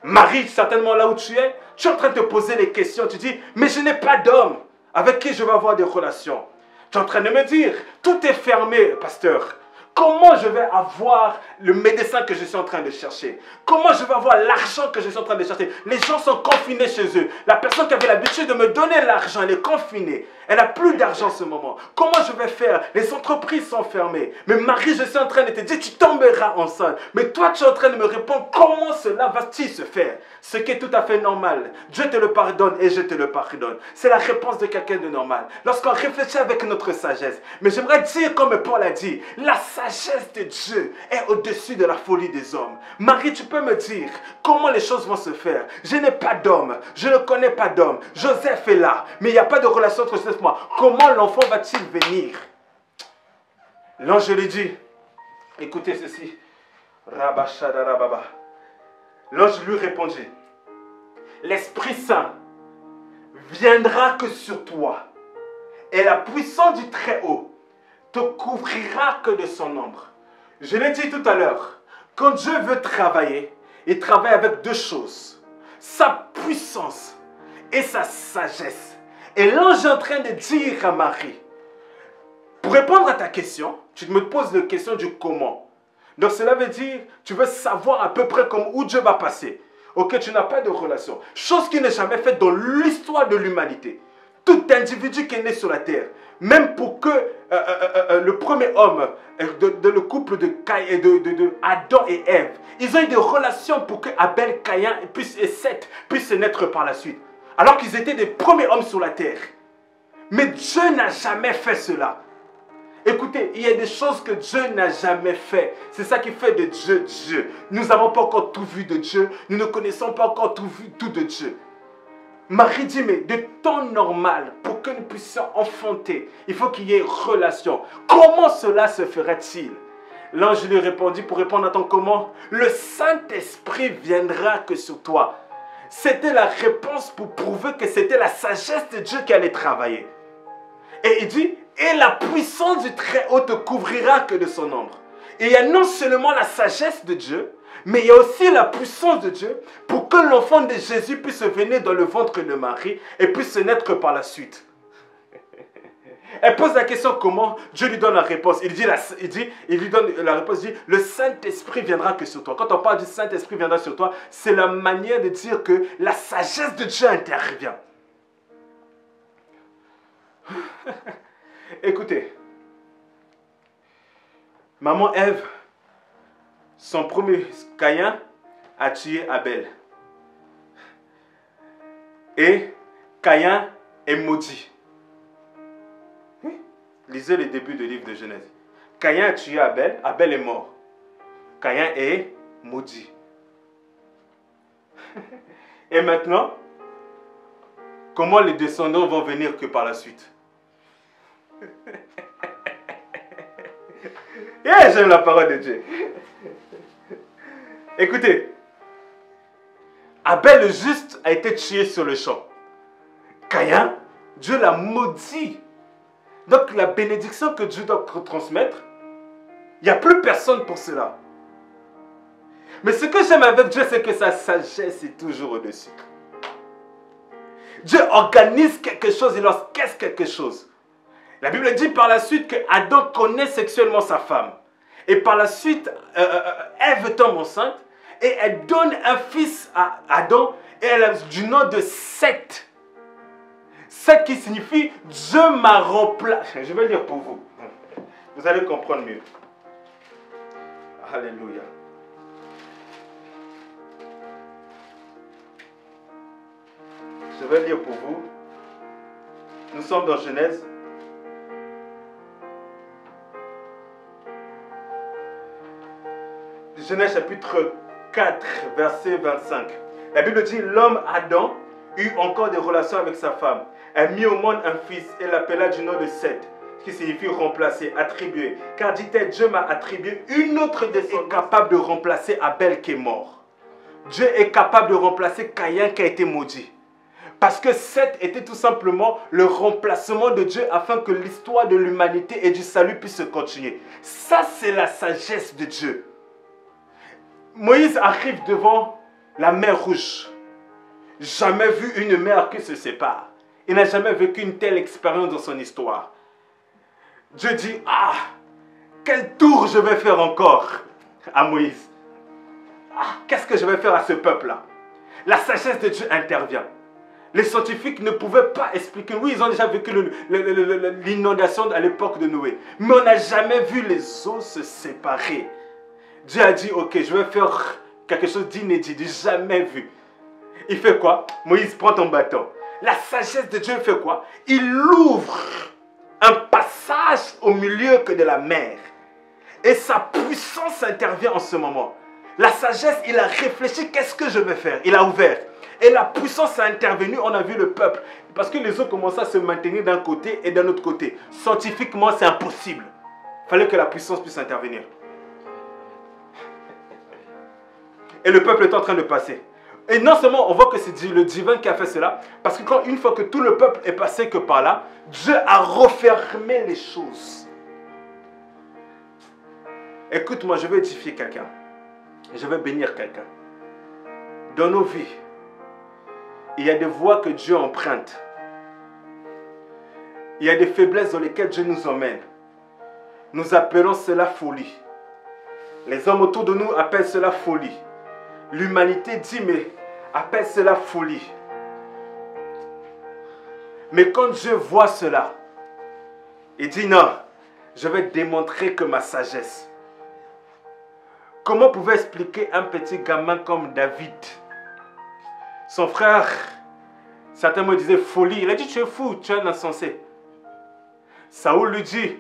Marie, certainement là où tu es en train de te poser les questions. Tu dis, mais je n'ai pas d'homme avec qui je vais avoir des relations. Tu es en train de me dire, tout est fermé, pasteur. Comment je vais avoir le médecin que je suis en train de chercher? Comment je vais avoir l'argent que je suis en train de chercher? Les gens sont confinés chez eux. La personne qui avait l'habitude de me donner l'argent, elle est confinée. Elle n'a plus d'argent en ce moment. Comment je vais faire? Les entreprises sont fermées. Mais Marie, je suis en train de te dire, tu tomberas enceinte. Mais toi, tu es en train de me répondre, comment cela va-t-il se faire? Ce qui est tout à fait normal. Dieu te le pardonne et je te le pardonne. C'est la réponse de quelqu'un de normal. Lorsqu'on réfléchit avec notre sagesse. Mais j'aimerais dire, comme Paul a dit, la sagesse de Dieu est au-dessus de la folie des hommes. Marie, tu peux me dire comment les choses vont se faire? Je n'ai pas d'homme, je ne connais pas d'homme. Joseph est là, mais il n'y a pas de relation entre Joseph et moi. Comment l'enfant va-t-il venir? L'ange lui dit, écoutez ceci. Rabashadara. L'ange lui répondit, l'Esprit Saint viendra que sur toi, et la puissance du Très-Haut te couvrira que de son ombre. Je l'ai dit tout à l'heure, quand Dieu veut travailler, il travaille avec deux choses, sa puissance et sa sagesse. Et l'ange est en train de dire à Marie, pour répondre à ta question, tu me poses la question du comment. Donc cela veut dire, tu veux savoir à peu près où Dieu va passer. Ok, tu n'as pas de relation. Chose qui n'est jamais faite dans l'histoire de l'humanité. Tout individu qui est né sur la terre, même pour que le premier homme, le couple de Adam et Ève, ils ont eu des relations pour que Abel, Caïn et Seth puissent naître par la suite. Alors qu'ils étaient des premiers hommes sur la terre. Mais Dieu n'a jamais fait cela. Écoutez, il y a des choses que Dieu n'a jamais fait. C'est ça qui fait de Dieu Dieu. Nous n'avons pas encore tout vu de Dieu. Nous ne connaissons pas encore tout de Dieu. Marie dit, mais de temps normal, pour que nous puissions enfanter, il faut qu'il y ait relation. Comment cela se ferait-il? L'ange lui répondit, pour répondre à ton comment, le Saint-Esprit viendra que sur toi. C'était la réponse pour prouver que c'était la sagesse de Dieu qui allait travailler. Et il dit, et la puissance du Très-Haut te couvrira que de son ombre. Et il y a non seulement la sagesse de Dieu, mais il y a aussi la puissance de Dieu pour que l'enfant de Jésus puisse venir dans le ventre de Marie et puisse naître par la suite. Elle pose la question comment, Dieu lui donne la réponse. Il lui donne la réponse, il dit, le Saint-Esprit viendra que sur toi. Quand on parle du Saint-Esprit viendra sur toi, c'est la manière de dire que la sagesse de Dieu intervient. Écoutez, maman Ève, son premier Caïn a tué Abel. Et Caïn est maudit. Lisez le début du livre de Genèse. Caïn a tué Abel, Abel est mort. Caïn est maudit. Et maintenant, comment les descendants vont venir que par la suite? Yeah, j'aime la parole de Dieu. Écoutez, Abel le juste a été tué sur le champ. Caïn, Dieu l'a maudit. Donc la bénédiction que Dieu doit transmettre, il n'y a plus personne pour cela. Mais ce que j'aime avec Dieu, c'est que sa sagesse est toujours au-dessus. Dieu organise quelque chose, il orchestre quelque chose. La Bible dit par la suite que Adam connaît sexuellement sa femme. Et par la suite, Ève tombe enceinte et elle donne un fils à Adam et elle a du nom de Seth. Seth qui signifie Dieu m'a remplacé. Je vais lire pour vous. Vous allez comprendre mieux. Alléluia. Je vais lire pour vous. Nous sommes dans Genèse. Genèse chapitre 4, verset 25. La Bible dit, l'homme Adam eut encore des relations avec sa femme. Elle mit au monde un fils et l'appela du nom de Seth, qui signifie remplacer, attribuer. Car dit-elle, Dieu m'a attribué une autre descendance capable de remplacer Abel qui est mort. Dieu est capable de remplacer Caïn qui a été maudit. Parce que Seth était tout simplement le remplacement de Dieu afin que l'histoire de l'humanité et du salut puisse se continuer. Ça, c'est la sagesse de Dieu. Moïse arrive devant la mer Rouge. Jamais vu une mer qui se sépare. Il n'a jamais vécu une telle expérience dans son histoire. Dieu dit, ah, quel tour je vais faire encore à Moïse. Ah, qu'est-ce que je vais faire à ce peuple-là? La sagesse de Dieu intervient. Les scientifiques ne pouvaient pas expliquer. Oui, ils ont déjà vécu l'inondation à l'époque de Noé. Mais on n'a jamais vu les eaux se séparer. Dieu a dit, ok, je vais faire quelque chose d'inédit, de jamais vu. Il fait quoi? Moïse, prend ton bâton. La sagesse de Dieu fait quoi? Il ouvre un passage au milieu de la mer. Et sa puissance intervient en ce moment. La sagesse, il a réfléchi, qu'est-ce que je vais faire? Il a ouvert. Et la puissance a intervenu, on a vu le peuple. Parce que les eaux commençaient à se maintenir d'un côté et d'un autre côté. Scientifiquement, c'est impossible. Il fallait que la puissance puisse intervenir. Et le peuple est en train de passer. Et non seulement on voit que c'est le divin qui a fait cela, parce que une fois que tout le peuple est passé que par là, Dieu a refermé les choses. Écoute-moi, je vais édifier quelqu'un. Je vais bénir quelqu'un. Dans nos vies, il y a des voies que Dieu emprunte. Il y a des faiblesses dans lesquelles Dieu nous emmène. Nous appelons cela folie. Les hommes autour de nous appellent cela folie. L'humanité dit, mais appelle cela folie. Mais quand Dieu voit cela, il dit non, je vais démontrer que ma sagesse. Comment pouvait expliquer un petit gamin comme David? Son frère, certains me disaient folie. Il a dit, tu es fou, tu es un insensé. Saoul lui dit,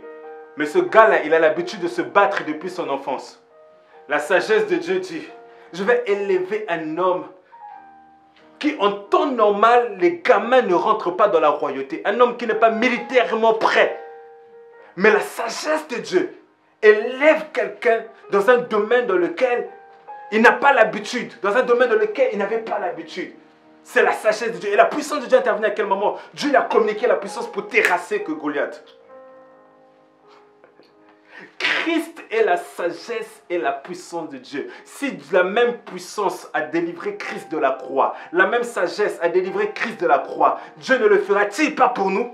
mais ce gars-là, il a l'habitude de se battre depuis son enfance. La sagesse de Dieu dit, je vais élever un homme qui, en temps normal, les gamins ne rentrent pas dans la royauté. Un homme qui n'est pas militairement prêt. Mais la sagesse de Dieu élève quelqu'un dans un domaine dans lequel il n'a pas l'habitude. Dans un domaine dans lequel il n'avait pas l'habitude. C'est la sagesse de Dieu. Et la puissance de Dieu intervenait à quel moment? Dieu lui a communiqué la puissance pour terrasser que Goliath. Christ est la sagesse et la puissance de Dieu. Si la même puissance a délivré Christ de la croix, la même sagesse a délivré Christ de la croix, Dieu ne le fera-t-il pas pour nous?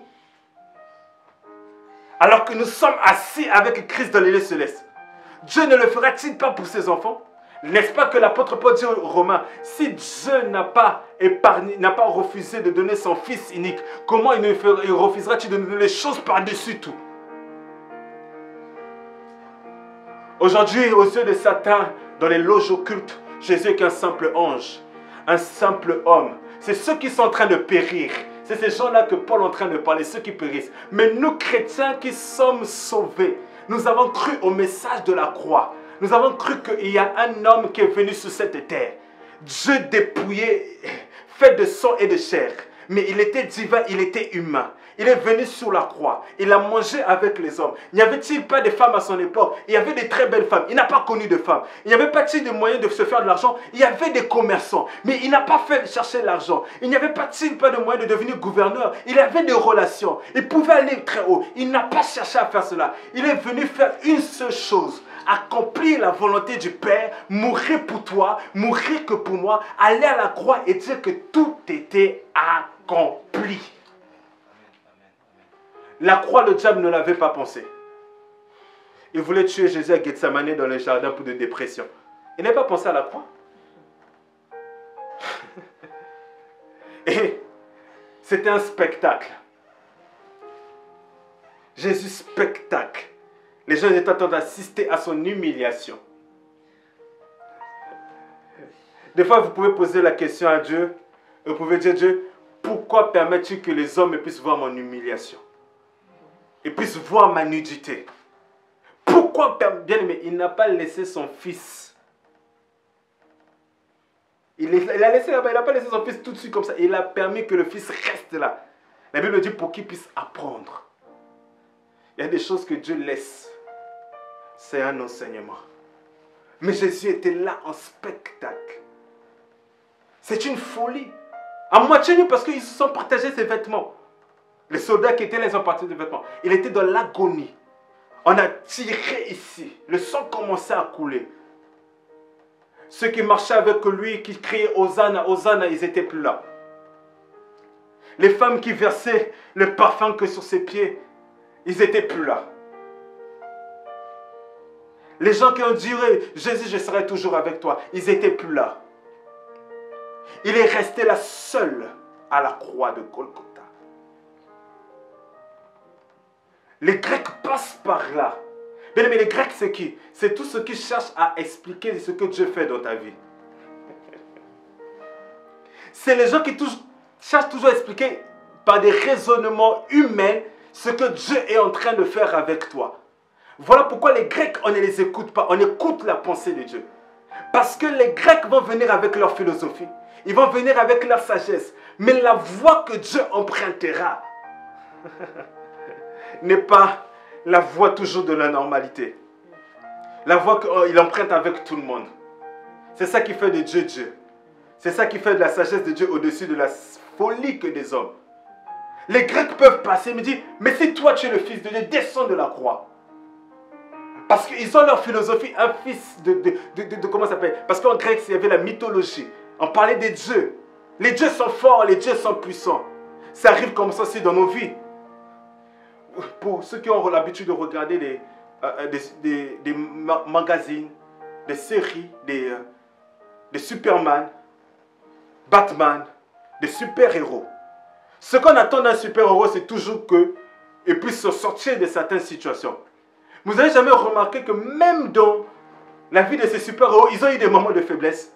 Alors que nous sommes assis avec Christ dans les lieux célestes, Dieu ne le fera-t-il pas pour ses enfants? N'est-ce pas que l'apôtre Paul dit aux Romains, si Dieu n'a pas refusé de donner son Fils unique, comment il refusera-t-il de nous donner les choses par-dessus tout? Aujourd'hui, aux yeux de Satan, dans les loges occultes, Jésus est qu'un simple ange, un simple homme. C'est ceux qui sont en train de périr. C'est ces gens-là que Paul est en train de parler, ceux qui périssent. Mais nous, chrétiens qui sommes sauvés, nous avons cru au message de la croix. Nous avons cru qu'il y a un homme qui est venu sur cette terre. Dieu dépouillé, fait de sang et de chair. Mais il était divin, il était humain. Il est venu sur la croix. Il a mangé avec les hommes. N'y avait-il pas de femmes à son époque? Il y avait des très belles femmes. Il n'a pas connu de femmes. Il n'y avait pas-t-il de moyens de se faire de l'argent? Il y avait des commerçants. Mais il n'a pas fait chercher l'argent. Il n'y avait pas-t-il pas de moyens de devenir gouverneur? Il avait des relations. Il pouvait aller très haut. Il n'a pas cherché à faire cela. Il est venu faire une seule chose. Accomplir la volonté du Père, mourir pour toi, mourir que pour moi, aller à la croix et dire que tout était accompli. La croix, le diable ne l'avait pas pensé. Il voulait tuer Jésus à Gethsemane dans le jardin pour de dépression. Il n'a pas pensé à la croix. Et c'était un spectacle. Jésus, spectacle. Les gens étaient en train d'assister à son humiliation. Des fois, vous pouvez poser la question à Dieu. Vous pouvez dire, Dieu, pourquoi permets-tu que les hommes puissent voir mon humiliation? Et puissent voir ma nudité? Pourquoi, bien aimé, il n'a pas laissé son fils Il a laissé là-bas, il n'a pas laissé son fils tout de suite comme ça. Il a permis que le fils reste là. La Bible dit pour qu'il puisse apprendre. Il y a des choses que Dieu laisse. C'est un enseignement. Mais Jésus était là en spectacle. C'est une folie. À moitié nu parce qu'ils se sont partagés ses vêtements. Les soldats qui étaient là, ils ont partagé ses vêtements. Il était dans l'agonie. On a tiré ici. Le sang commençait à couler. Ceux qui marchaient avec lui, qui criaient Hosanna, Hosanna, ils n'étaient plus là. Les femmes qui versaient le parfum que sur ses pieds, ils n'étaient plus là. Les gens qui ont dit Jésus, je serai toujours avec toi, ils n'étaient plus là. Il est resté là seul à la croix de Golgotha. Les Grecs passent par là. Bien aimé, les Grecs, c'est qui? C'est tous ceux qui cherchent à expliquer ce que Dieu fait dans ta vie. C'est les gens qui cherchent toujours à expliquer par des raisonnements humains ce que Dieu est en train de faire avec toi. Voilà pourquoi les Grecs, on ne les écoute pas. On écoute la pensée de Dieu. Parce que les Grecs vont venir avec leur philosophie. Ils vont venir avec leur sagesse. Mais la voie que Dieu empruntera n'est pas la voie toujours de la normalité. La voie qu'il emprunte avec tout le monde. C'est ça qui fait de Dieu Dieu. C'est ça qui fait de la sagesse de Dieu au-dessus de la folie que des hommes. Les Grecs peuvent passer et me dire, mais si toi tu es le fils de Dieu, descends de la croix. Parce qu'ils ont leur philosophie, un fils de comment ça s'appelle? Parce qu'en grec, il y avait la mythologie. On parlait des dieux. Les dieux sont forts, les dieux sont puissants. Ça arrive comme ça aussi dans nos vies. Pour ceux qui ont l'habitude de regarder des magazines, des séries, des Superman, Batman, des super-héros. Ce qu'on attend d'un super-héros, c'est toujours qu'il puisse se sortir de certaines situations. Vous n'avez jamais remarqué que même dans la vie de ces super-héros, ils ont eu des moments de faiblesse.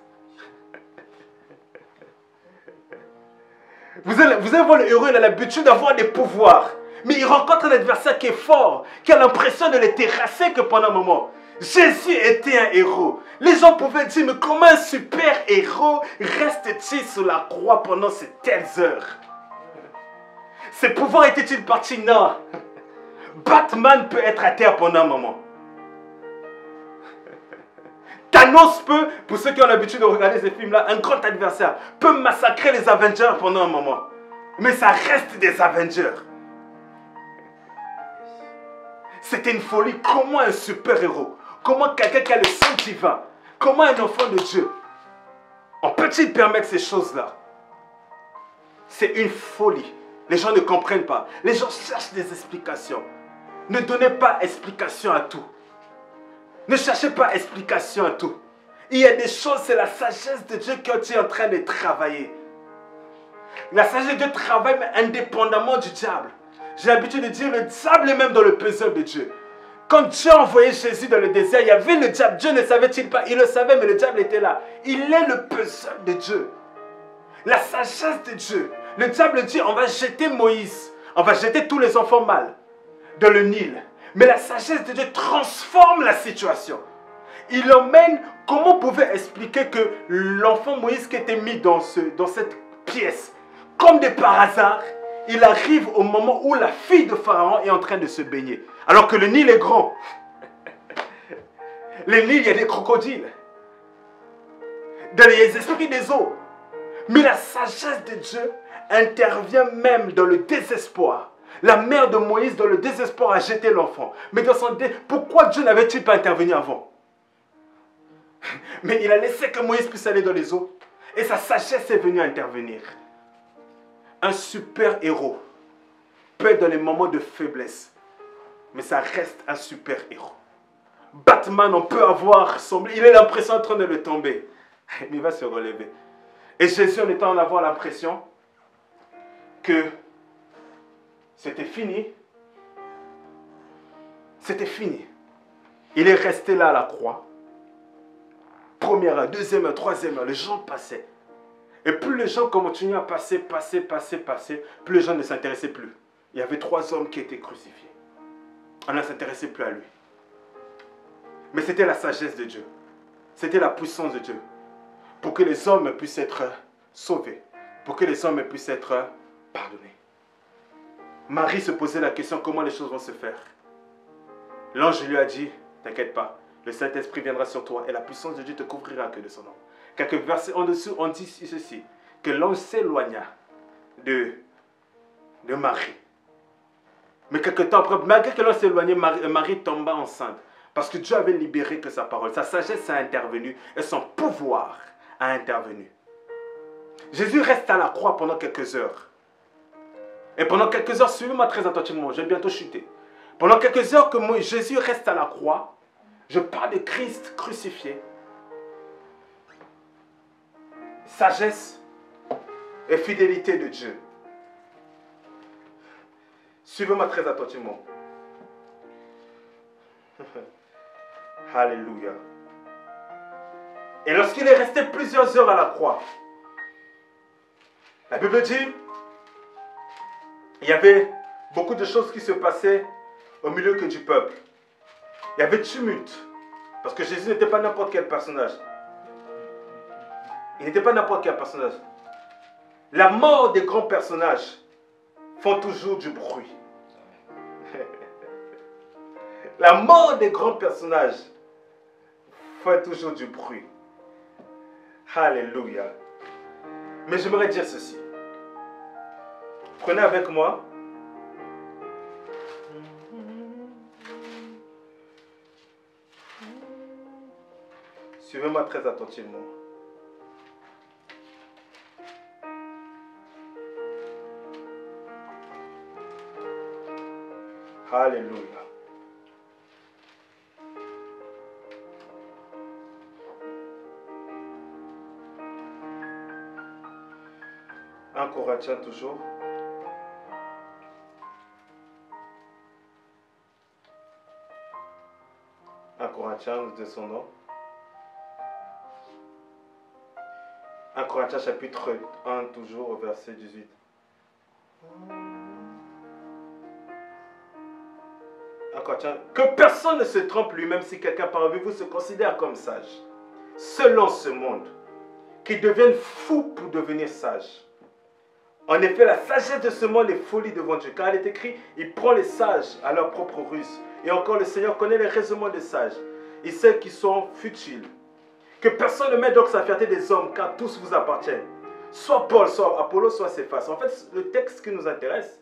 Vous allez voir le héros, il a l'habitude d'avoir des pouvoirs. Mais il rencontre un adversaire qui est fort, qui a l'impression de le terrasser que pendant un moment. Jésus était un héros. Les gens pouvaient dire, mais comment un super-héros reste-t-il sur la croix pendant ces telles heures? Ses pouvoirs étaient-ils partis? Non. Batman peut être à terre pendant un moment. Thanos peut, pour ceux qui ont l'habitude de regarder ces films-là, un grand adversaire peut massacrer les Avengers pendant un moment. Mais ça reste des Avengers. C'était une folie. Comment un super-héros, comment quelqu'un qui a le sang divin, comment un enfant de Dieu, on peut-il permettre ces choses-là? C'est une folie. Les gens ne comprennent pas. Les gens cherchent des explications. Ne donnez pas explication à tout. Ne cherchez pas explication à tout. Il y a des choses, c'est la sagesse de Dieu qui est en train de travailler. La sagesse de Dieu travaille indépendamment du diable. J'ai l'habitude de dire, le diable est même dans le puzzle de Dieu. Quand Dieu a envoyé Jésus dans le désert, il y avait le diable. Dieu ne savait-il pas? Il le savait, mais le diable était là. Il est le puzzle de Dieu. La sagesse de Dieu. Le diable dit, on va jeter Moïse. On va jeter tous les enfants mâles dans le Nil. Mais la sagesse de Dieu transforme la situation. Il emmène, comment on pouvait expliquer que l'enfant Moïse qui était mis dans cette pièce, comme de par hasard, il arrive au moment où la fille de Pharaon est en train de se baigner. Alors que le Nil est grand. Le Nil, il y a des crocodiles. Dans les esprits des eaux. Mais la sagesse de Dieu intervient même dans le désespoir. La mère de Moïse, dans le désespoir, a jeté l'enfant. Mais dans son pourquoi Dieu n'avait-il pas intervenu avant? Mais il a laissé que Moïse puisse aller dans les eaux. Et sa sagesse est venue intervenir. Un super-héros peut être dans les moments de faiblesse. Mais ça reste un super-héros. Batman, on peut avoir semblé, il a l'impression en train de le tomber. Mais il va se relever. Et Jésus, en étant en avoir l'impression que c'était fini. C'était fini. Il est resté là à la croix. Première heure, deuxième heure, troisième heure, les gens passaient. Et plus les gens continuaient à passer, plus les gens ne s'intéressaient plus. Il y avait 3 hommes qui étaient crucifiés. On ne s'intéressait plus à lui. Mais c'était la sagesse de Dieu. C'était la puissance de Dieu. pour que les hommes puissent être sauvés, pour que les hommes puissent être pardonnés. Marie se posait la question comment les choses vont se faire. L'ange lui a dit, t'inquiète pas, le Saint-Esprit viendra sur toi et la puissance de Dieu te couvrira que de son nom. Quelques versets en dessous, on dit ceci, que l'ange s'éloigna de Marie. Mais quelque temps après, malgré que l'ange s'éloignait, Marie tomba enceinte. Parce que Dieu avait libéré que sa parole. Sa sagesse a intervenu et son pouvoir a intervenu. Jésus reste à la croix pendant quelques heures. Et pendant quelques heures, suivez-moi très attentivement, je vais bientôt chuter. Pendant quelques heures que Jésus reste à la croix, je parle de Christ crucifié. Sagesse et fidélité de Dieu. Suivez-moi très attentivement. Alléluia. Et lorsqu'il est resté plusieurs heures à la croix, la Bible dit, il y avait beaucoup de choses qui se passaient au milieu du peuple. Il y avait tumulte. Parce que Jésus n'était pas n'importe quel personnage. Il n'était pas n'importe quel personnage. La mort des grands personnages font toujours du bruit. La mort des grands personnages fait toujours du bruit. Alléluia. Mais j'aimerais dire ceci. Prenez avec moi. Suivez-moi très attentivement. Alléluia. Un Corinthiens toujours. Un Corinthiens, nous descendons. 1 Corinthiens chapitre 1 toujours au verset 18. Que personne ne se trompe lui-même si quelqu'un parmi vous se considère comme sage, selon ce monde, qui devienne fou pour devenir sage. En effet, la sagesse de ce monde est folie devant Dieu, car il est écrit, il prend les sages à leur propre ruse. Et encore, le Seigneur connaît les raisonnements des sages. Il sait qu'ils sont futiles. Que personne ne mette donc sa fierté des hommes, car tous vous appartiennent. Soit Paul, soit Apollo, soit Céphas. En fait, le texte qui nous intéresse,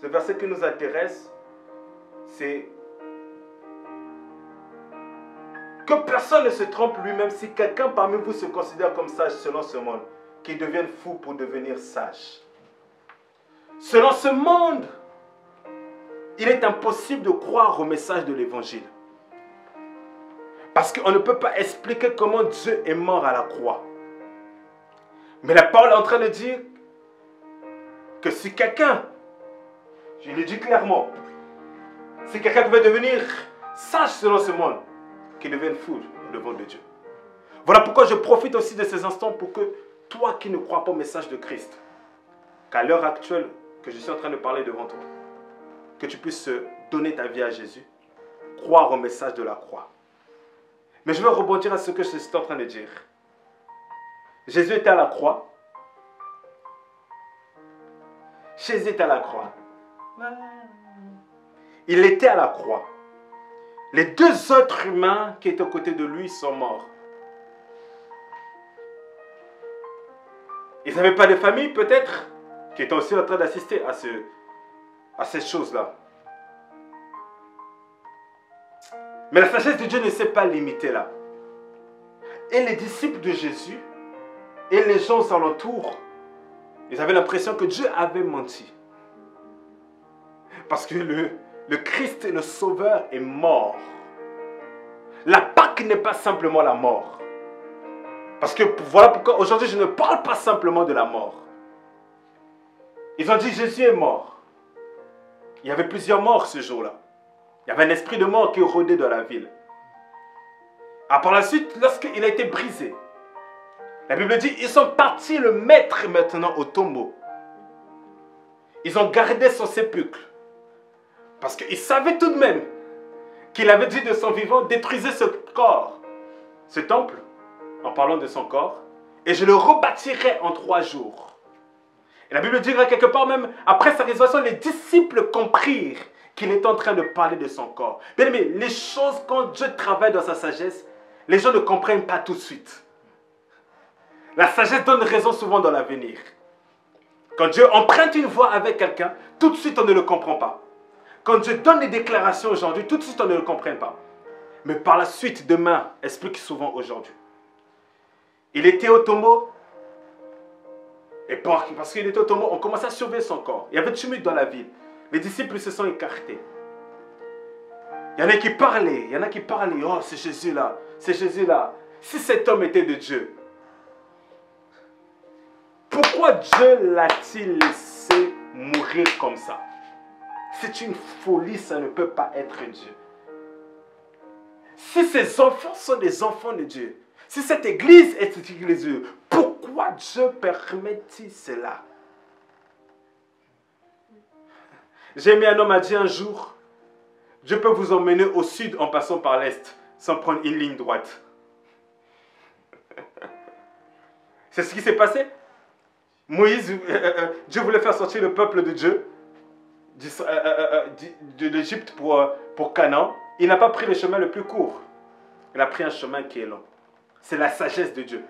ce verset qui nous intéresse, c'est que personne ne se trompe lui-même si quelqu'un parmi vous se considère comme sage selon ce monde, qu'il devienne fou pour devenir sage. Selon ce monde, il est impossible de croire au message de l'évangile. Parce qu'on ne peut pas expliquer comment Dieu est mort à la croix. Mais la parole est en train de dire que si quelqu'un, je le dis clairement, si quelqu'un veut devenir sage selon ce monde, qu'il devienne fou devant de Dieu. Voilà pourquoi je profite aussi de ces instants pour que toi qui ne crois pas au message de Christ, qu'à l'heure actuelle que je suis en train de parler devant toi, que tu puisses donner ta vie à Jésus, croire au message de la croix. Mais je veux rebondir à ce que je suis en train de dire. Jésus était à la croix. Jésus était à la croix. Il était à la croix. Les deux autres humains qui étaient aux côtés de lui sont morts. Ils n'avaient pas de famille peut-être, qui étaient aussi en train d'assister à ces choses-là. Mais la sagesse de Dieu ne s'est pas limitée là. Et les disciples de Jésus et les gens aux alentours, ils avaient l'impression que Dieu avait menti. Parce que le Christ, le Sauveur, est mort. La Pâque n'est pas simplement la mort. Parce que voilà pourquoi aujourd'hui je ne parle pas simplement de la mort. Ils ont dit Jésus est mort. Il y avait plusieurs morts ce jour-là. Il y avait un esprit de mort qui rôdait dans la ville. Ah, par la suite, lorsqu'il a été brisé, la Bible dit, ils sont partis le mettre maintenant au tombeau. Ils ont gardé son sépulcre. Parce qu'ils savaient tout de même qu'il avait dit de son vivant, détruisez ce corps. Ce temple, en parlant de son corps, et je le rebâtirai en 3 jours. Et la Bible dira quelque part même, après sa résurrection, les disciples comprirent qu'il était en train de parler de son corps. Bien aimé, les choses, quand Dieu travaille dans sa sagesse, les gens ne comprennent pas tout de suite. La sagesse donne raison souvent dans l'avenir. Quand Dieu emprunte une voie avec quelqu'un, tout de suite on ne le comprend pas. Quand Dieu donne des déclarations aujourd'hui, tout de suite on ne le comprend pas. Mais par la suite, demain, explique souvent aujourd'hui. Il était au tombeau. Et parce qu'il était au tombeau, on commençait à surveiller son corps. Il y avait du tumulte dans la ville. Les disciples se sont écartés. Il y en a qui parlaient. Oh, c'est Jésus-là. C'est Jésus-là. Si cet homme était de Dieu, pourquoi Dieu l'a-t-il laissé mourir comme ça? C'est une folie, ça ne peut pas être Dieu. Si ces enfants sont des enfants de Dieu, si cette église est une église de Dieu, pourquoi Dieu permet-il cela? J'ai aimé un homme a dit un jour, Dieu peut vous emmener au sud en passant par l'est, sans prendre une ligne droite. C'est ce qui s'est passé. Moïse, Dieu voulait faire sortir le peuple de Dieu de l'Égypte pour Canaan. Il n'a pas pris le chemin le plus court. Il a pris un chemin qui est long. C'est la sagesse de Dieu.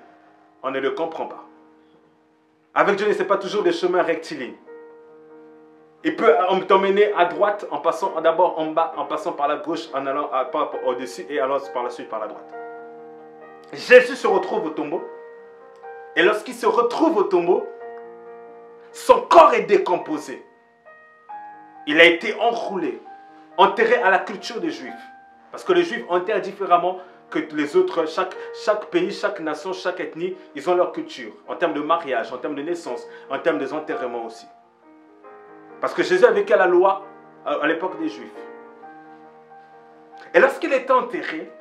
On ne le comprend pas. Avec Dieu, ce n'est pas toujours des chemins rectilignes. Il peut t'emmener à droite en passant d'abord en bas, en passant par la gauche, en allant au-dessus et allant par la suite par la droite. Jésus se retrouve au tombeau. Et lorsqu'il se retrouve au tombeau, son corps est décomposé. Il a été enroulé, enterré à la culture des Juifs. Parce que les Juifs enterrent différemment que les autres. Chaque pays, chaque nation, chaque ethnie, ils ont leur culture. En termes de mariage, en termes de naissance, en termes des enterrements aussi. Parce que Jésus a vécu à la loi à l'époque des Juifs. Et lorsqu'il était enterré,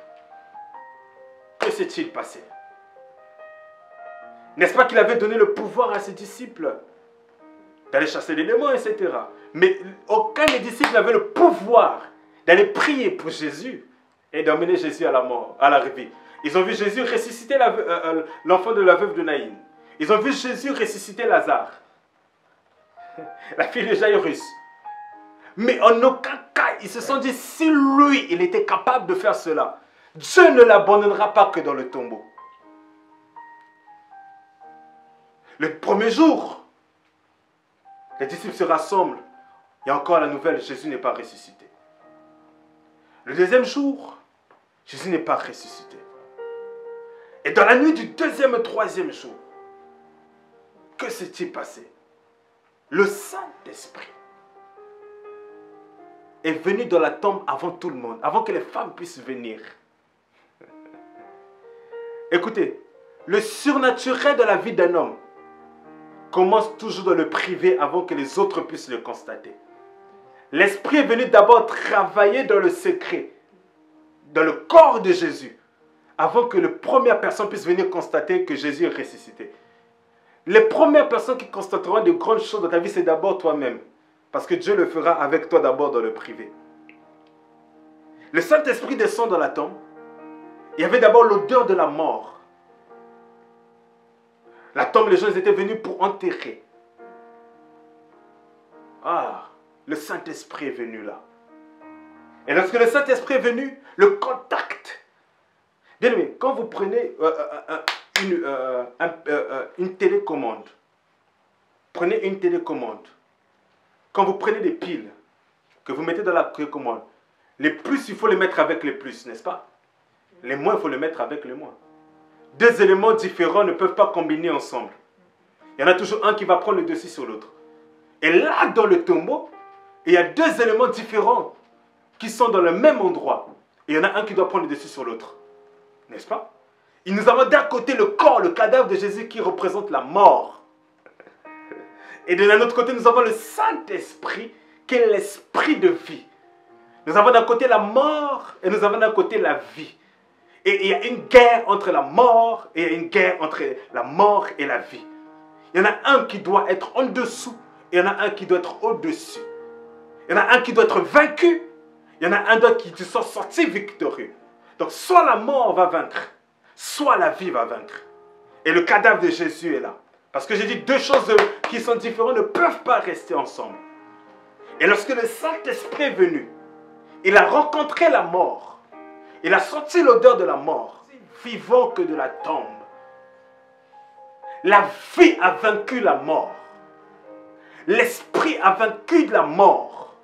que s'est-il passé? N'est-ce pas qu'il avait donné le pouvoir à ses disciples d'aller chasser les démons, etc. Mais aucun des disciples n'avait le pouvoir d'aller prier pour Jésus et d'emmener Jésus à la mort, à la vie. Ils ont vu Jésus ressusciter l'enfant de la veuve de Naïn. Ils ont vu Jésus ressusciter Lazare, la fille de Jairus. Mais en aucun cas, ils se sont dit, si lui, il était capable de faire cela, Dieu ne l'abandonnera pas que dans le tombeau. Le premier jour, les disciples se rassemblent. Il y a encore la nouvelle, Jésus n'est pas ressuscité. Le deuxième jour, Jésus n'est pas ressuscité. Et dans la nuit du deuxième et troisième jour, que s'est-il passé? Le Saint-Esprit est venu dans la tombe avant tout le monde, avant que les femmes puissent venir. Écoutez, le surnaturel de la vie d'un homme commence toujours dans le privé avant que les autres puissent le constater. L'Esprit est venu d'abord travailler dans le secret, dans le corps de Jésus, avant que la première personne puisse venir constater que Jésus est ressuscité. Les premières personnes qui constateront de grandes choses dans ta vie, c'est d'abord toi-même. Parce que Dieu le fera avec toi d'abord dans le privé. Le Saint-Esprit descend dans la tombe. Il y avait d'abord l'odeur de la mort. La tombe, les gens étaient venus pour enterrer. Ah, le Saint-Esprit est venu là. Et lorsque le Saint-Esprit est venu, le contact. Bien aimé, quand vous prenez une télécommande, prenez une télécommande. Quand vous prenez des piles, que vous mettez dans la télécommande, les plus, il faut les mettre avec les plus, n'est-ce pas? Les moins, il faut les mettre avec les moins. Deux éléments différents ne peuvent pas combiner ensemble. Il y en a toujours un qui va prendre le dessus sur l'autre. Et là, dans le tombeau, il y a deux éléments différents qui sont dans le même endroit. Et il y en a un qui doit prendre le dessus sur l'autre. N'est-ce pas? Et nous avons d'un côté le corps, le cadavre de Jésus qui représente la mort. Et de l'autre côté, nous avons le Saint-Esprit qui est l'esprit de vie. Nous avons d'un côté la mort et nous avons d'un côté la vie. Et il y a une guerre entre la mort et il y a une guerre entre la mort et la vie. Il y en a un qui doit être en dessous et il y en a un qui doit être au-dessus. Il y en a un qui doit être vaincu. Il y en a un d'autre qui sont sortis victorieux. Donc soit la mort va vaincre, soit la vie va vaincre. Et le cadavre de Jésus est là. Parce que j'ai dit, deux choses qui sont différentes ne peuvent pas rester ensemble. Et lorsque le Saint-Esprit est venu, il a rencontré la mort. Il a senti l'odeur de la mort, vivant que de la tombe. La vie a vaincu la mort. L'Esprit a vaincu de la mort.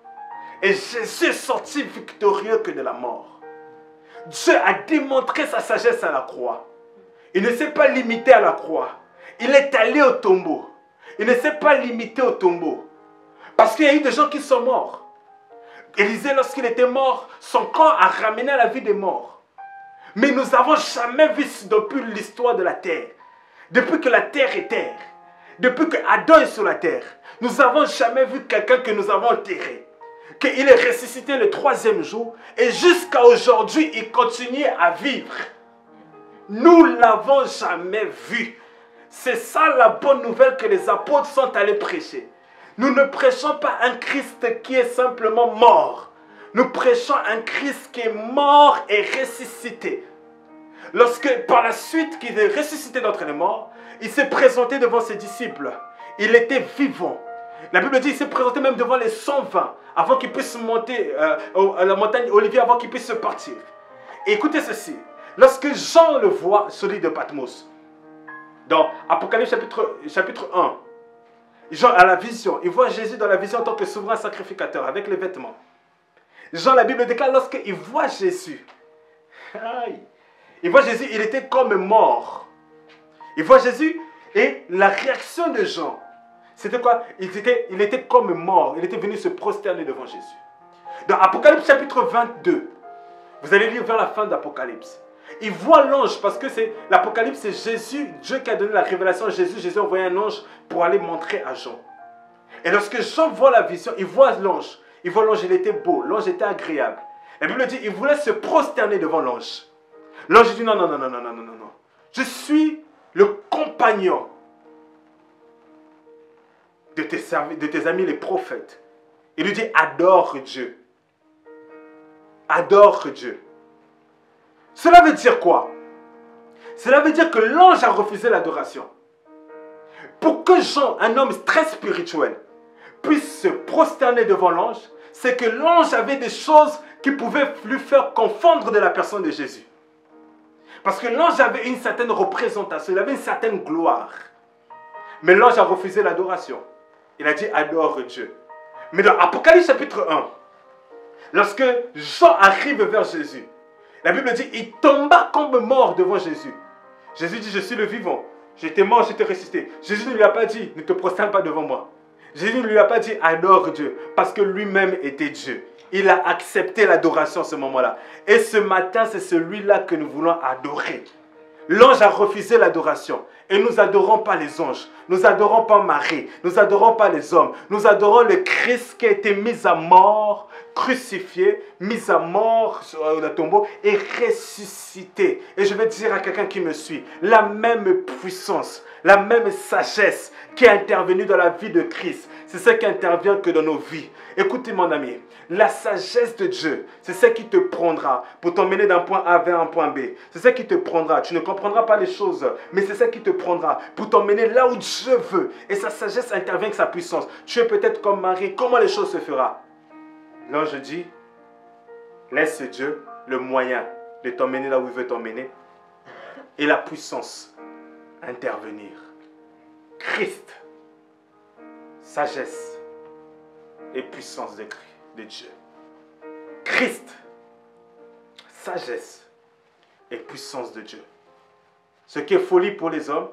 Et Jésus est sorti victorieux que de la mort. Dieu a démontré sa sagesse à la croix. Il ne s'est pas limité à la croix. Il est allé au tombeau. Il ne s'est pas limité au tombeau. Parce qu'il y a eu des gens qui sont morts. Élisée, lorsqu'il était mort, son corps a ramené à la vie des morts. Mais nous n'avons jamais vu depuis l'histoire de la terre, depuis que la terre est terre, depuis que Adam est sur la terre, nous n'avons jamais vu quelqu'un que nous avons enterré, qu'il est ressuscité le troisième jour et jusqu'à aujourd'hui, il continue à vivre. Nous ne l'avons jamais vu. C'est ça la bonne nouvelle que les apôtres sont allés prêcher. Nous ne prêchons pas un Christ qui est simplement mort. Nous prêchons un Christ qui est mort et ressuscité. Lorsque, par la suite, qu'il est ressuscité d'entre les morts, il s'est présenté devant ses disciples. Il était vivant. La Bible dit qu'il s'est présenté même devant les 120 avant qu'ils puissent monter à la montagne Olivier, avant qu'ils puissent partir. Et écoutez ceci. Lorsque Jean le voit sur l'île de Patmos, dans Apocalypse chapitre 1, Jean a la vision. Il voit Jésus dans la vision en tant que souverain sacrificateur avec les vêtements. Jean, la Bible déclare, lorsqu'il voit Jésus, il voit Jésus, il était comme mort. Il voit Jésus et la réaction de Jean, c'était quoi? Il était comme mort. Il était venu se prosterner devant Jésus. Dans Apocalypse chapitre 22, vous allez lire vers la fin d'Apocalypse. Il voit l'ange parce que c'est l'Apocalypse, c'est Jésus, Dieu qui a donné la révélation à Jésus. Jésus a envoyé un ange pour aller montrer à Jean. Et lorsque Jean voit la vision, il voit l'ange. Il voit l'ange, il était beau, l'ange était agréable. La Bible dit, il voulait se prosterner devant l'ange. L'ange dit, non. Je suis le compagnon de tes amis les prophètes. Il lui dit, adore Dieu. Adore Dieu. Cela veut dire quoi? Cela veut dire que l'ange a refusé l'adoration. Pour que Jean, un homme très spirituel, puisse se prosterner devant l'ange, c'est que l'ange avait des choses qui pouvaient lui faire confondre de la personne de Jésus. Parce que l'ange avait une certaine représentation, il avait une certaine gloire. Mais l'ange a refusé l'adoration. Il a dit adore Dieu. Mais dans Apocalypse chapitre 1, lorsque Jean arrive vers Jésus, la Bible dit, il tomba comme mort devant Jésus. Jésus dit, je suis le vivant. J'étais mort, j'étais ressuscité. Jésus ne lui a pas dit, ne te prosterne pas devant moi. Jésus ne lui a pas dit, adore Dieu. Parce que lui-même était Dieu. Il a accepté l'adoration à ce moment-là. Et ce matin, c'est celui-là que nous voulons adorer. L'ange a refusé l'adoration. Et nous n'adorons pas les anges. Nous n'adorons pas Marie. Nous n'adorons pas les hommes. Nous adorons le Christ qui a été mis à mort, crucifié, mis à mort sur le tombeau et ressuscité. Et je vais dire à quelqu'un qui me suit, la même puissance, la même sagesse qui est intervenue dans la vie de Christ, c'est ce qui intervient que dans nos vies. Écoutez mon ami, la sagesse de Dieu, c'est ce qui te prendra pour t'emmener d'un point A vers un point B. C'est ce qui te prendra. Tu ne comprendras pas les choses, mais c'est ce qui te prendra pour t'emmener là où Dieu veut. Et sa sagesse intervient avec sa puissance. Tu es peut-être comme Marie. Comment les choses se feront? L'ange dit, laisse Dieu le moyen de t'emmener là où il veut t'emmener. Et la puissance intervenir. Christ, sagesse et puissance de Dieu. Christ, sagesse et puissance de Dieu. Ce qui est folie pour les hommes,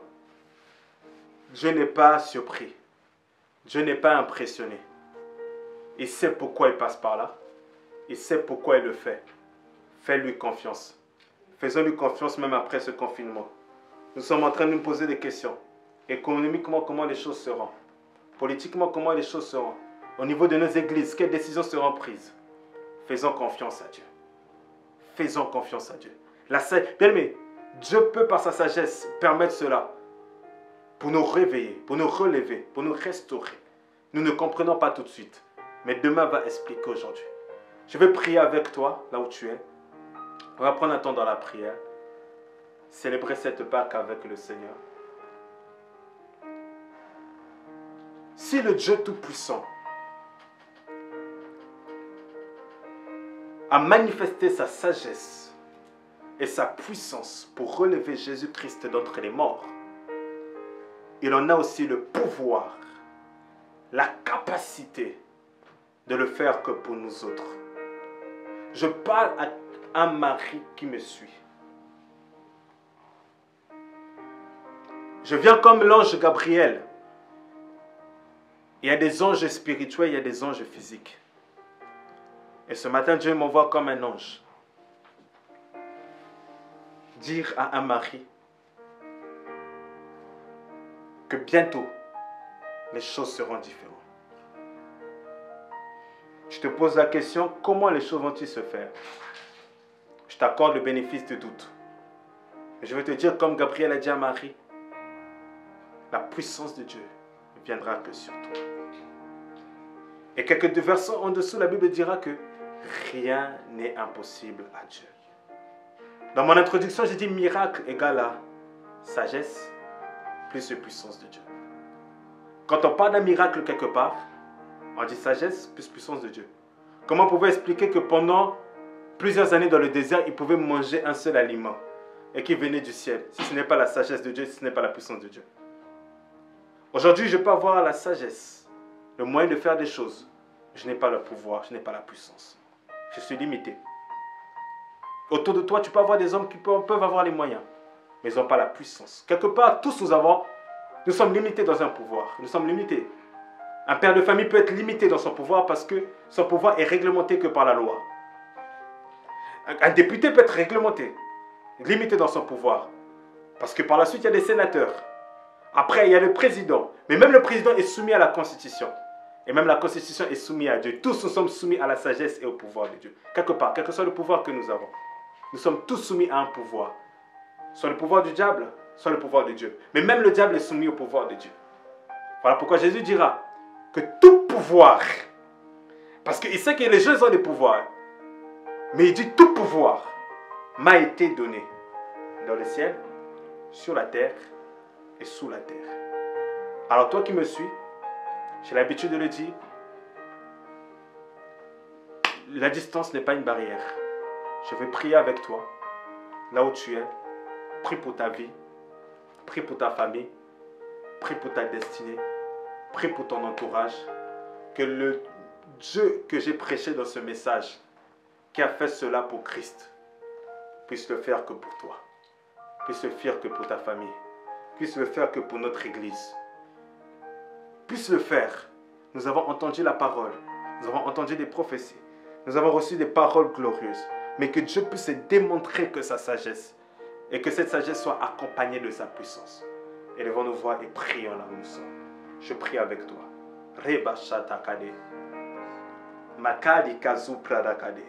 Dieu n'est pas surpris. Dieu n'est pas impressionné. Il sait pourquoi il passe par là. Il sait pourquoi il le fait. Fais-lui confiance. Faisons-lui confiance même après ce confinement. Nous sommes en train de nous poser des questions. Économiquement, comment les choses seront? Politiquement, comment les choses seront? Au niveau de nos églises, quelles décisions seront prises? Faisons confiance à Dieu. Faisons confiance à Dieu. Bien aimé, Dieu peut par sa sagesse permettre cela pour nous réveiller, pour nous relever, pour nous restaurer. Nous ne comprenons pas tout de suite, mais demain va expliquer aujourd'hui. Je vais prier avec toi, là où tu es. On va prendre un temps dans la prière, célébrer cette Pâque avec le Seigneur. si le Dieu Tout-Puissant a manifesté sa sagesse et sa puissance pour relever Jésus-Christ d'entre les morts, il en a aussi le pouvoir, la capacité de le faire que pour nous autres. Je parle à un mari qui me suit. Je viens comme l'ange Gabriel. Il y a des anges spirituels, il y a des anges physiques. Et ce matin, Dieu m'envoie comme un ange. Dire à un mari que bientôt, les choses seront différentes. Je te pose la question, comment les choses vont-ils se faire? Je t'accorde le bénéfice du doute. Je vais te dire, comme Gabriel a dit à Marie, la puissance de Dieu ne viendra que sur toi. Et quelques versets en dessous, la Bible dira que rien n'est impossible à Dieu. Dans mon introduction, j'ai dit miracle égale à sagesse plus puissance de Dieu. Quand on parle d'un miracle quelque part, on dit sagesse plus puissance de Dieu. Comment on pouvait expliquer que pendant plusieurs années dans le désert, ils pouvaient manger un seul aliment et qui venait du ciel, si ce n'est pas la sagesse de Dieu, si ce n'est pas la puissance de Dieu? Aujourd'hui, je peux avoir la sagesse, le moyen de faire des choses. Je n'ai pas le pouvoir, je n'ai pas la puissance. Je suis limité. Autour de toi, tu peux avoir des hommes qui peuvent avoir les moyens, mais ils n'ont pas la puissance. Quelque part, tous nous sommes limités dans un pouvoir. Nous sommes limités. Un père de famille peut être limité dans son pouvoir parce que son pouvoir est réglementé que par la loi. Un député peut être réglementé, limité dans son pouvoir. Parce que par la suite, il y a des sénateurs. Après, il y a le président. Mais même le président est soumis à la Constitution. Et même la Constitution est soumise à Dieu. Tous nous sommes soumis à la sagesse et au pouvoir de Dieu. Quelque part, quel que soit le pouvoir que nous avons. Nous sommes tous soumis à un pouvoir. Soit le pouvoir du diable, soit le pouvoir de Dieu. Mais même le diable est soumis au pouvoir de Dieu. Voilà pourquoi Jésus dira que tout pouvoir, parce qu'il sait que les gens ont des pouvoirs, mais il dit tout pouvoir m'a été donné dans le ciel, sur la terre et sous la terre. Alors toi qui me suis, j'ai l'habitude de le dire, la distance n'est pas une barrière. Je vais prier avec toi, là où tu es. Prie pour ta vie, prie pour ta famille, prie pour ta destinée, prie pour ton entourage. Que le Dieu que j'ai prêché dans ce message, qui a fait cela pour Christ, puisse le faire que pour toi, puisse le faire que pour ta famille, puisse le faire que pour notre Église, puisse le faire. Nous avons entendu la parole, nous avons entendu des prophéties, nous avons reçu des paroles glorieuses, mais que Dieu puisse démontrer que sa sagesse, et que cette sagesse soit accompagnée de sa puissance. Élevons nos voix et prions là où nous sommes. Je prie avec toi. Reba shatakade. Makali kazu pradakade.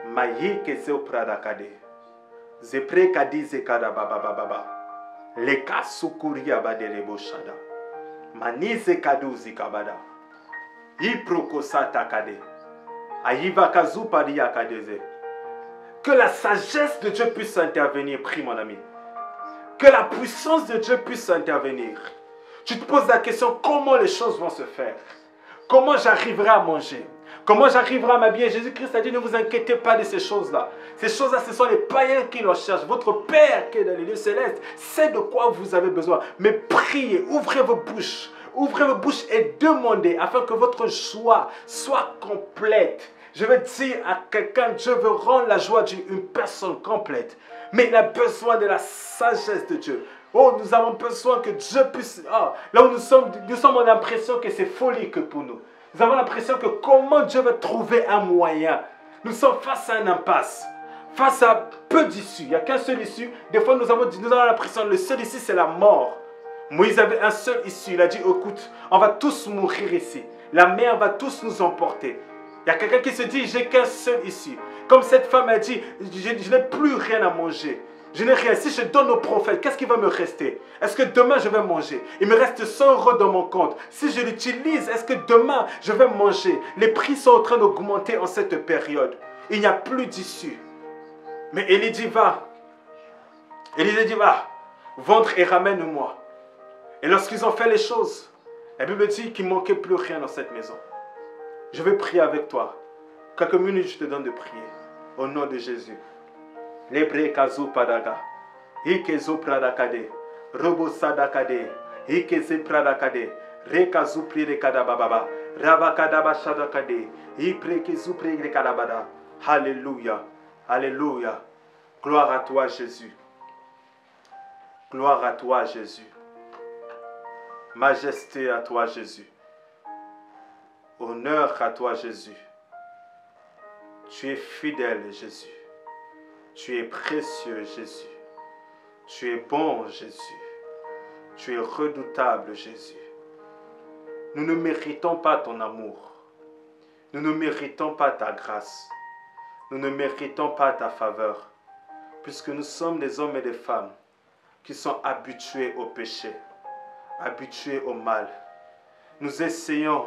Mayi keseo pradakade. Zepre kadi zekada baba baba. Leka sukuri abade lebo shada. Manize kadu zikabada. Iproko satakade. Ayiva kazu padi yakadeze. Que la sagesse de Dieu puisse intervenir, prie mon ami. Que la puissance de Dieu puisse intervenir. Tu te poses la question, comment les choses vont se faire? Comment j'arriverai à manger? Comment j'arriverai à m'habiller? Jésus-Christ a dit, ne vous inquiétez pas de ces choses-là. Ces choses-là, ce sont les païens qui les cherchent. Votre Père qui est dans les lieux célestes sait de quoi vous avez besoin. Mais priez, ouvrez vos bouches. Ouvrez vos bouches et demandez afin que votre joie soit complète. Je veux dire à quelqu'un, Dieu veut rendre la joie d'une personne complète. Mais il a besoin de la sagesse de Dieu. Oh, nous avons besoin que Dieu puisse... Oh, là où nous sommes en l'impression que c'est folie que pour nous. Nous avons l'impression que comment Dieu va trouver un moyen. Nous sommes face à une impasse. Face à peu d'issues. Il n'y a qu'un seul issue. Des fois, nous avons l'impression que le seul issue, c'est la mort. Moïse avait un seul issue. Il a dit, écoute, on va tous mourir ici. La mer va tous nous emporter. Il y a quelqu'un qui se dit, j'ai qu'un seul issue. Comme cette femme a dit, je n'ai plus rien à manger. Je n'ai rien. Si je donne au prophète, qu'est-ce qui va me rester? Est-ce que demain je vais manger? Il me reste 100 € dans mon compte. Si je l'utilise, est-ce que demain je vais manger? Les prix sont en train d'augmenter en cette période. Il n'y a plus d'issue. Mais Élie dit, va. Élisée dit, va, vendre et ramène-moi. Et lorsqu'ils ont fait les choses, La Bible dit qu'il ne manquait plus rien dans cette maison. Je vais prier avec toi. Quelques minutes, je te donne de prier. Au nom de Jésus. Lebre kazu padaga. Ikezu pradakade. Robo sadakade. Ikeze pradakade. Rekazu prire kadababa. Rabakadaba shadakade. Iprekezu prire kadabada. Alléluia. Alléluia. Gloire à toi, Jésus. Gloire à toi, Jésus. Majesté à toi, Jésus. Honneur à toi, Jésus. Tu es fidèle, Jésus. Tu es précieux, Jésus. Tu es bon, Jésus. Tu es redoutable, Jésus. Nous ne méritons pas ton amour. Nous ne méritons pas ta grâce. Nous ne méritons pas ta faveur. Puisque nous sommes des hommes et des femmes qui sont habitués au péché, habitués au mal. Nous essayons,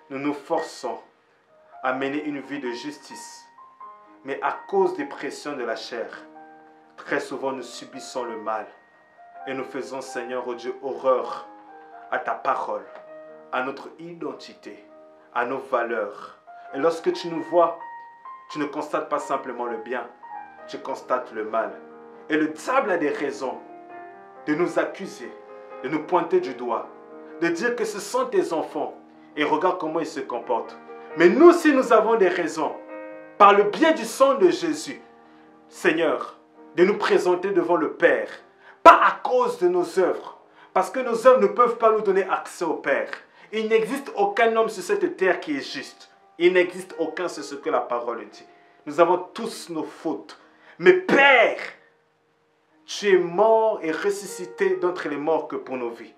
nous nous forçons à mener une vie de justice. Mais à cause des pressions de la chair, très souvent nous subissons le mal. Et nous faisons, Seigneur, oh Dieu, horreur à ta parole, à notre identité, à nos valeurs. Et lorsque tu nous vois, tu ne constates pas simplement le bien, tu constates le mal. Et le diable a des raisons de nous accuser, de nous pointer du doigt, de dire que ce sont tes enfants. Et regarde comment ils se comportent. Mais nous, si nous avons des raisons, par le biais du sang de Jésus, Seigneur, de nous présenter devant le Père, pas à cause de nos œuvres, parce que nos œuvres ne peuvent pas nous donner accès au Père. Il n'existe aucun homme sur cette terre qui est juste. Il n'existe aucun, c'est ce que la parole dit. Nous avons tous nos fautes. Mais Père, tu es mort et ressuscité d'entre les morts que pour nos vies.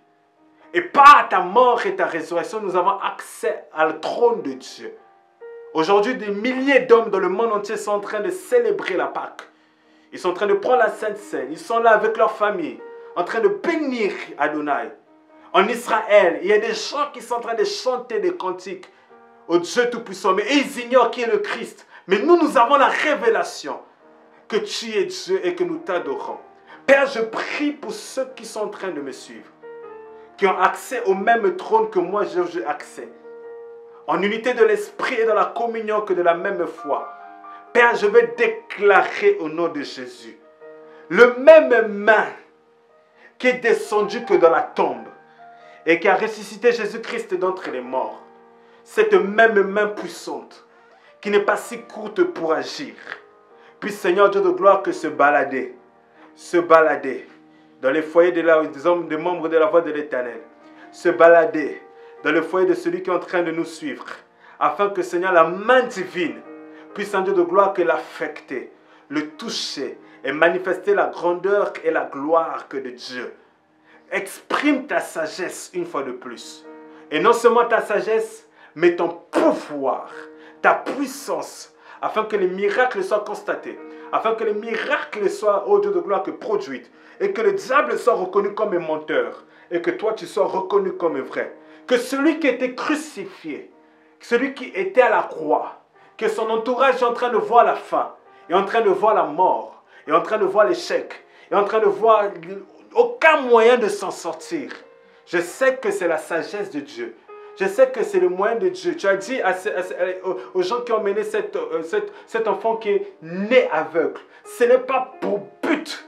Et par ta mort et ta résurrection, nous avons accès au trône de Dieu. Aujourd'hui, des milliers d'hommes dans le monde entier sont en train de célébrer la Pâque. Ils sont en train de prendre la Sainte Seine. Ils sont là avec leur famille, en train de bénir Adonai. En Israël, il y a des gens qui sont en train de chanter des cantiques au Dieu Tout-Puissant. Mais ils ignorent qui est le Christ. Mais nous, nous avons la révélation que tu es Dieu et que nous t'adorons. Père, je prie pour ceux qui sont en train de me suivre, qui ont accès au même trône que moi j'ai accès, en unité de l'esprit et dans la communion que de la même foi. Père, je vais déclarer au nom de Jésus, le même main qui est descendu que dans la tombe et qui a ressuscité Jésus-Christ d'entre les morts, cette même main puissante qui n'est pas si courte pour agir, puis Seigneur Dieu de gloire que se balader dans les foyers des membres de la voix de l'Éternel, se balader dans le foyer de celui qui est en train de nous suivre, afin que Seigneur, la main divine puisse en Dieu de gloire que l'affecter, le toucher et manifester la grandeur et la gloire que de Dieu. Exprime ta sagesse une fois de plus. Et non seulement ta sagesse, mais ton pouvoir, ta puissance, afin que les miracles soient constatés, afin que les miracles soient, ô Dieu de gloire, que produits, et que le diable soit reconnu comme un menteur, et que toi tu sois reconnu comme vrai. Que celui qui était crucifié, celui qui était à la croix, que son entourage est en train de voir la fin, est en train de voir la mort, est en train de voir l'échec, est en train de voir aucun moyen de s'en sortir. Je sais que c'est la sagesse de Dieu. Je sais que c'est le moyen de Dieu. Tu as dit aux gens qui ont mené cet enfant qui est né aveugle, ce n'est pas pour but,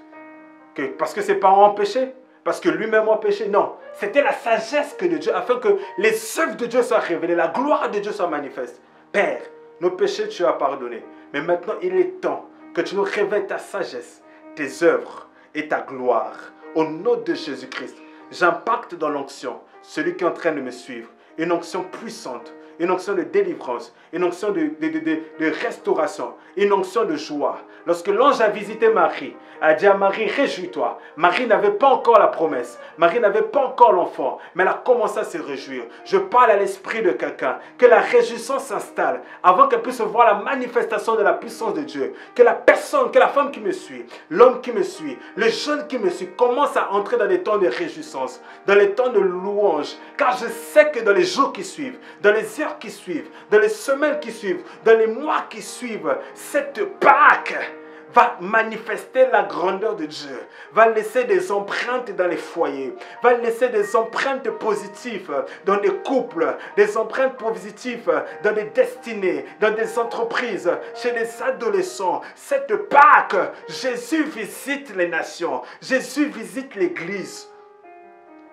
parce que ses parents ont péché, parce que lui-même a péché. Non, c'était la sagesse de Dieu, afin que les œuvres de Dieu soient révélées, la gloire de Dieu soit manifeste. Père, nos péchés tu as pardonné. Mais maintenant, il est temps que tu nous révèles ta sagesse, tes œuvres et ta gloire. Au nom de Jésus-Christ, j'impacte dans l'onction celui qui est en train de me suivre. Une onction puissante, une onction de délivrance, une onction de restauration, une onction de joie. Lorsque l'ange a visité Marie, a dit à Marie, réjouis-toi. Marie n'avait pas encore la promesse, Marie n'avait pas encore l'enfant, mais elle a commencé à se réjouir. Je parle à l'esprit de quelqu'un, que la réjouissance s'installe avant qu'elle puisse voir la manifestation de la puissance de Dieu. Que la personne, que la femme qui me suit, l'homme qui me suit, le jeune qui me suit, commence à entrer dans les temps de réjouissance, dans les temps de louange, car je sais que dans les jours qui suivent, dans les heures qui suivent, dans les semaines qui suivent, dans les mois qui suivent, cette Pâque va manifester la grandeur de Dieu, va laisser des empreintes dans les foyers, va laisser des empreintes positives dans les couples, des empreintes positives dans des destinées, dans des entreprises, chez les adolescents. Cette Pâques, Jésus visite les nations, Jésus visite l'Église.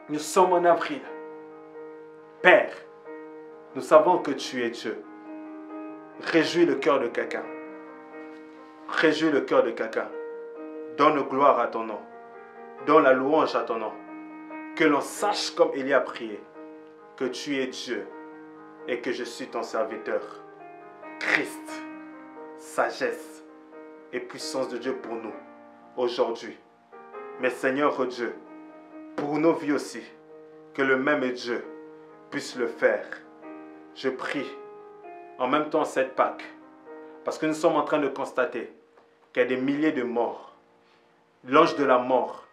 Nous sommes en avril. Père, nous savons que tu es Dieu. Réjouis le cœur de quelqu'un. Réjouis le cœur de quelqu'un. Donne gloire à ton nom. Donne la louange à ton nom. Que l'on sache comme Élie a prié que tu es Dieu et que je suis ton serviteur. Christ, sagesse et puissance de Dieu pour nous aujourd'hui. Mais Seigneur Dieu, pour nos vies aussi, que le même Dieu puisse le faire. Je prie en même temps cette Pâques, parce que nous sommes en train de constater qu'il y a des milliers de morts. L'ange de la mort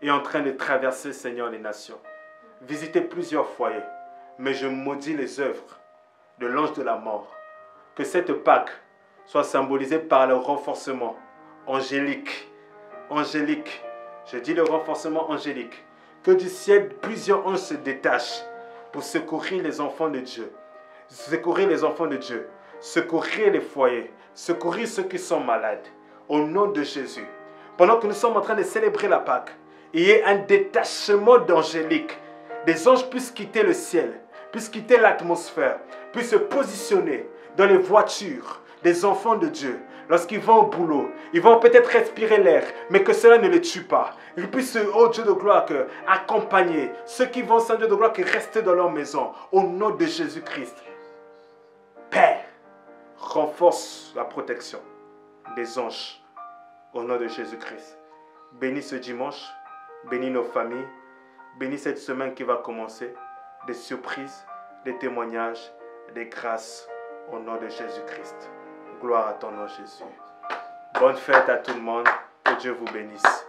est en train de traverser, Seigneur, les nations. Visiter plusieurs foyers, mais je maudis les œuvres de l'ange de la mort. Que cette Pâques soit symbolisée par le renforcement angélique. Angélique. Je dis le renforcement angélique. Que du ciel, plusieurs anges se détachent pour secourir les enfants de Dieu. Secourir les enfants de Dieu. Secourir les foyers. Secourir ceux qui sont malades. Au nom de Jésus. Pendant que nous sommes en train de célébrer la Pâques, il y ait un détachement d'angéliques. Des anges puissent quitter le ciel, puissent quitter l'atmosphère, puissent se positionner dans les voitures des enfants de Dieu. Lorsqu'ils vont au boulot, ils vont peut-être respirer l'air, mais que cela ne les tue pas. Ils puissent, oh Dieu de gloire, accompagner ceux qui vont, Saint Dieu de gloire, rester dans leur maison. Au nom de Jésus-Christ. Père, renforce la protection des anges. Au nom de Jésus-Christ. Bénis ce dimanche, bénis nos familles, bénis cette semaine qui va commencer. Des surprises, des témoignages, des grâces. Au nom de Jésus-Christ. Gloire à ton nom, Jésus. Bonne fête à tout le monde. Que Dieu vous bénisse.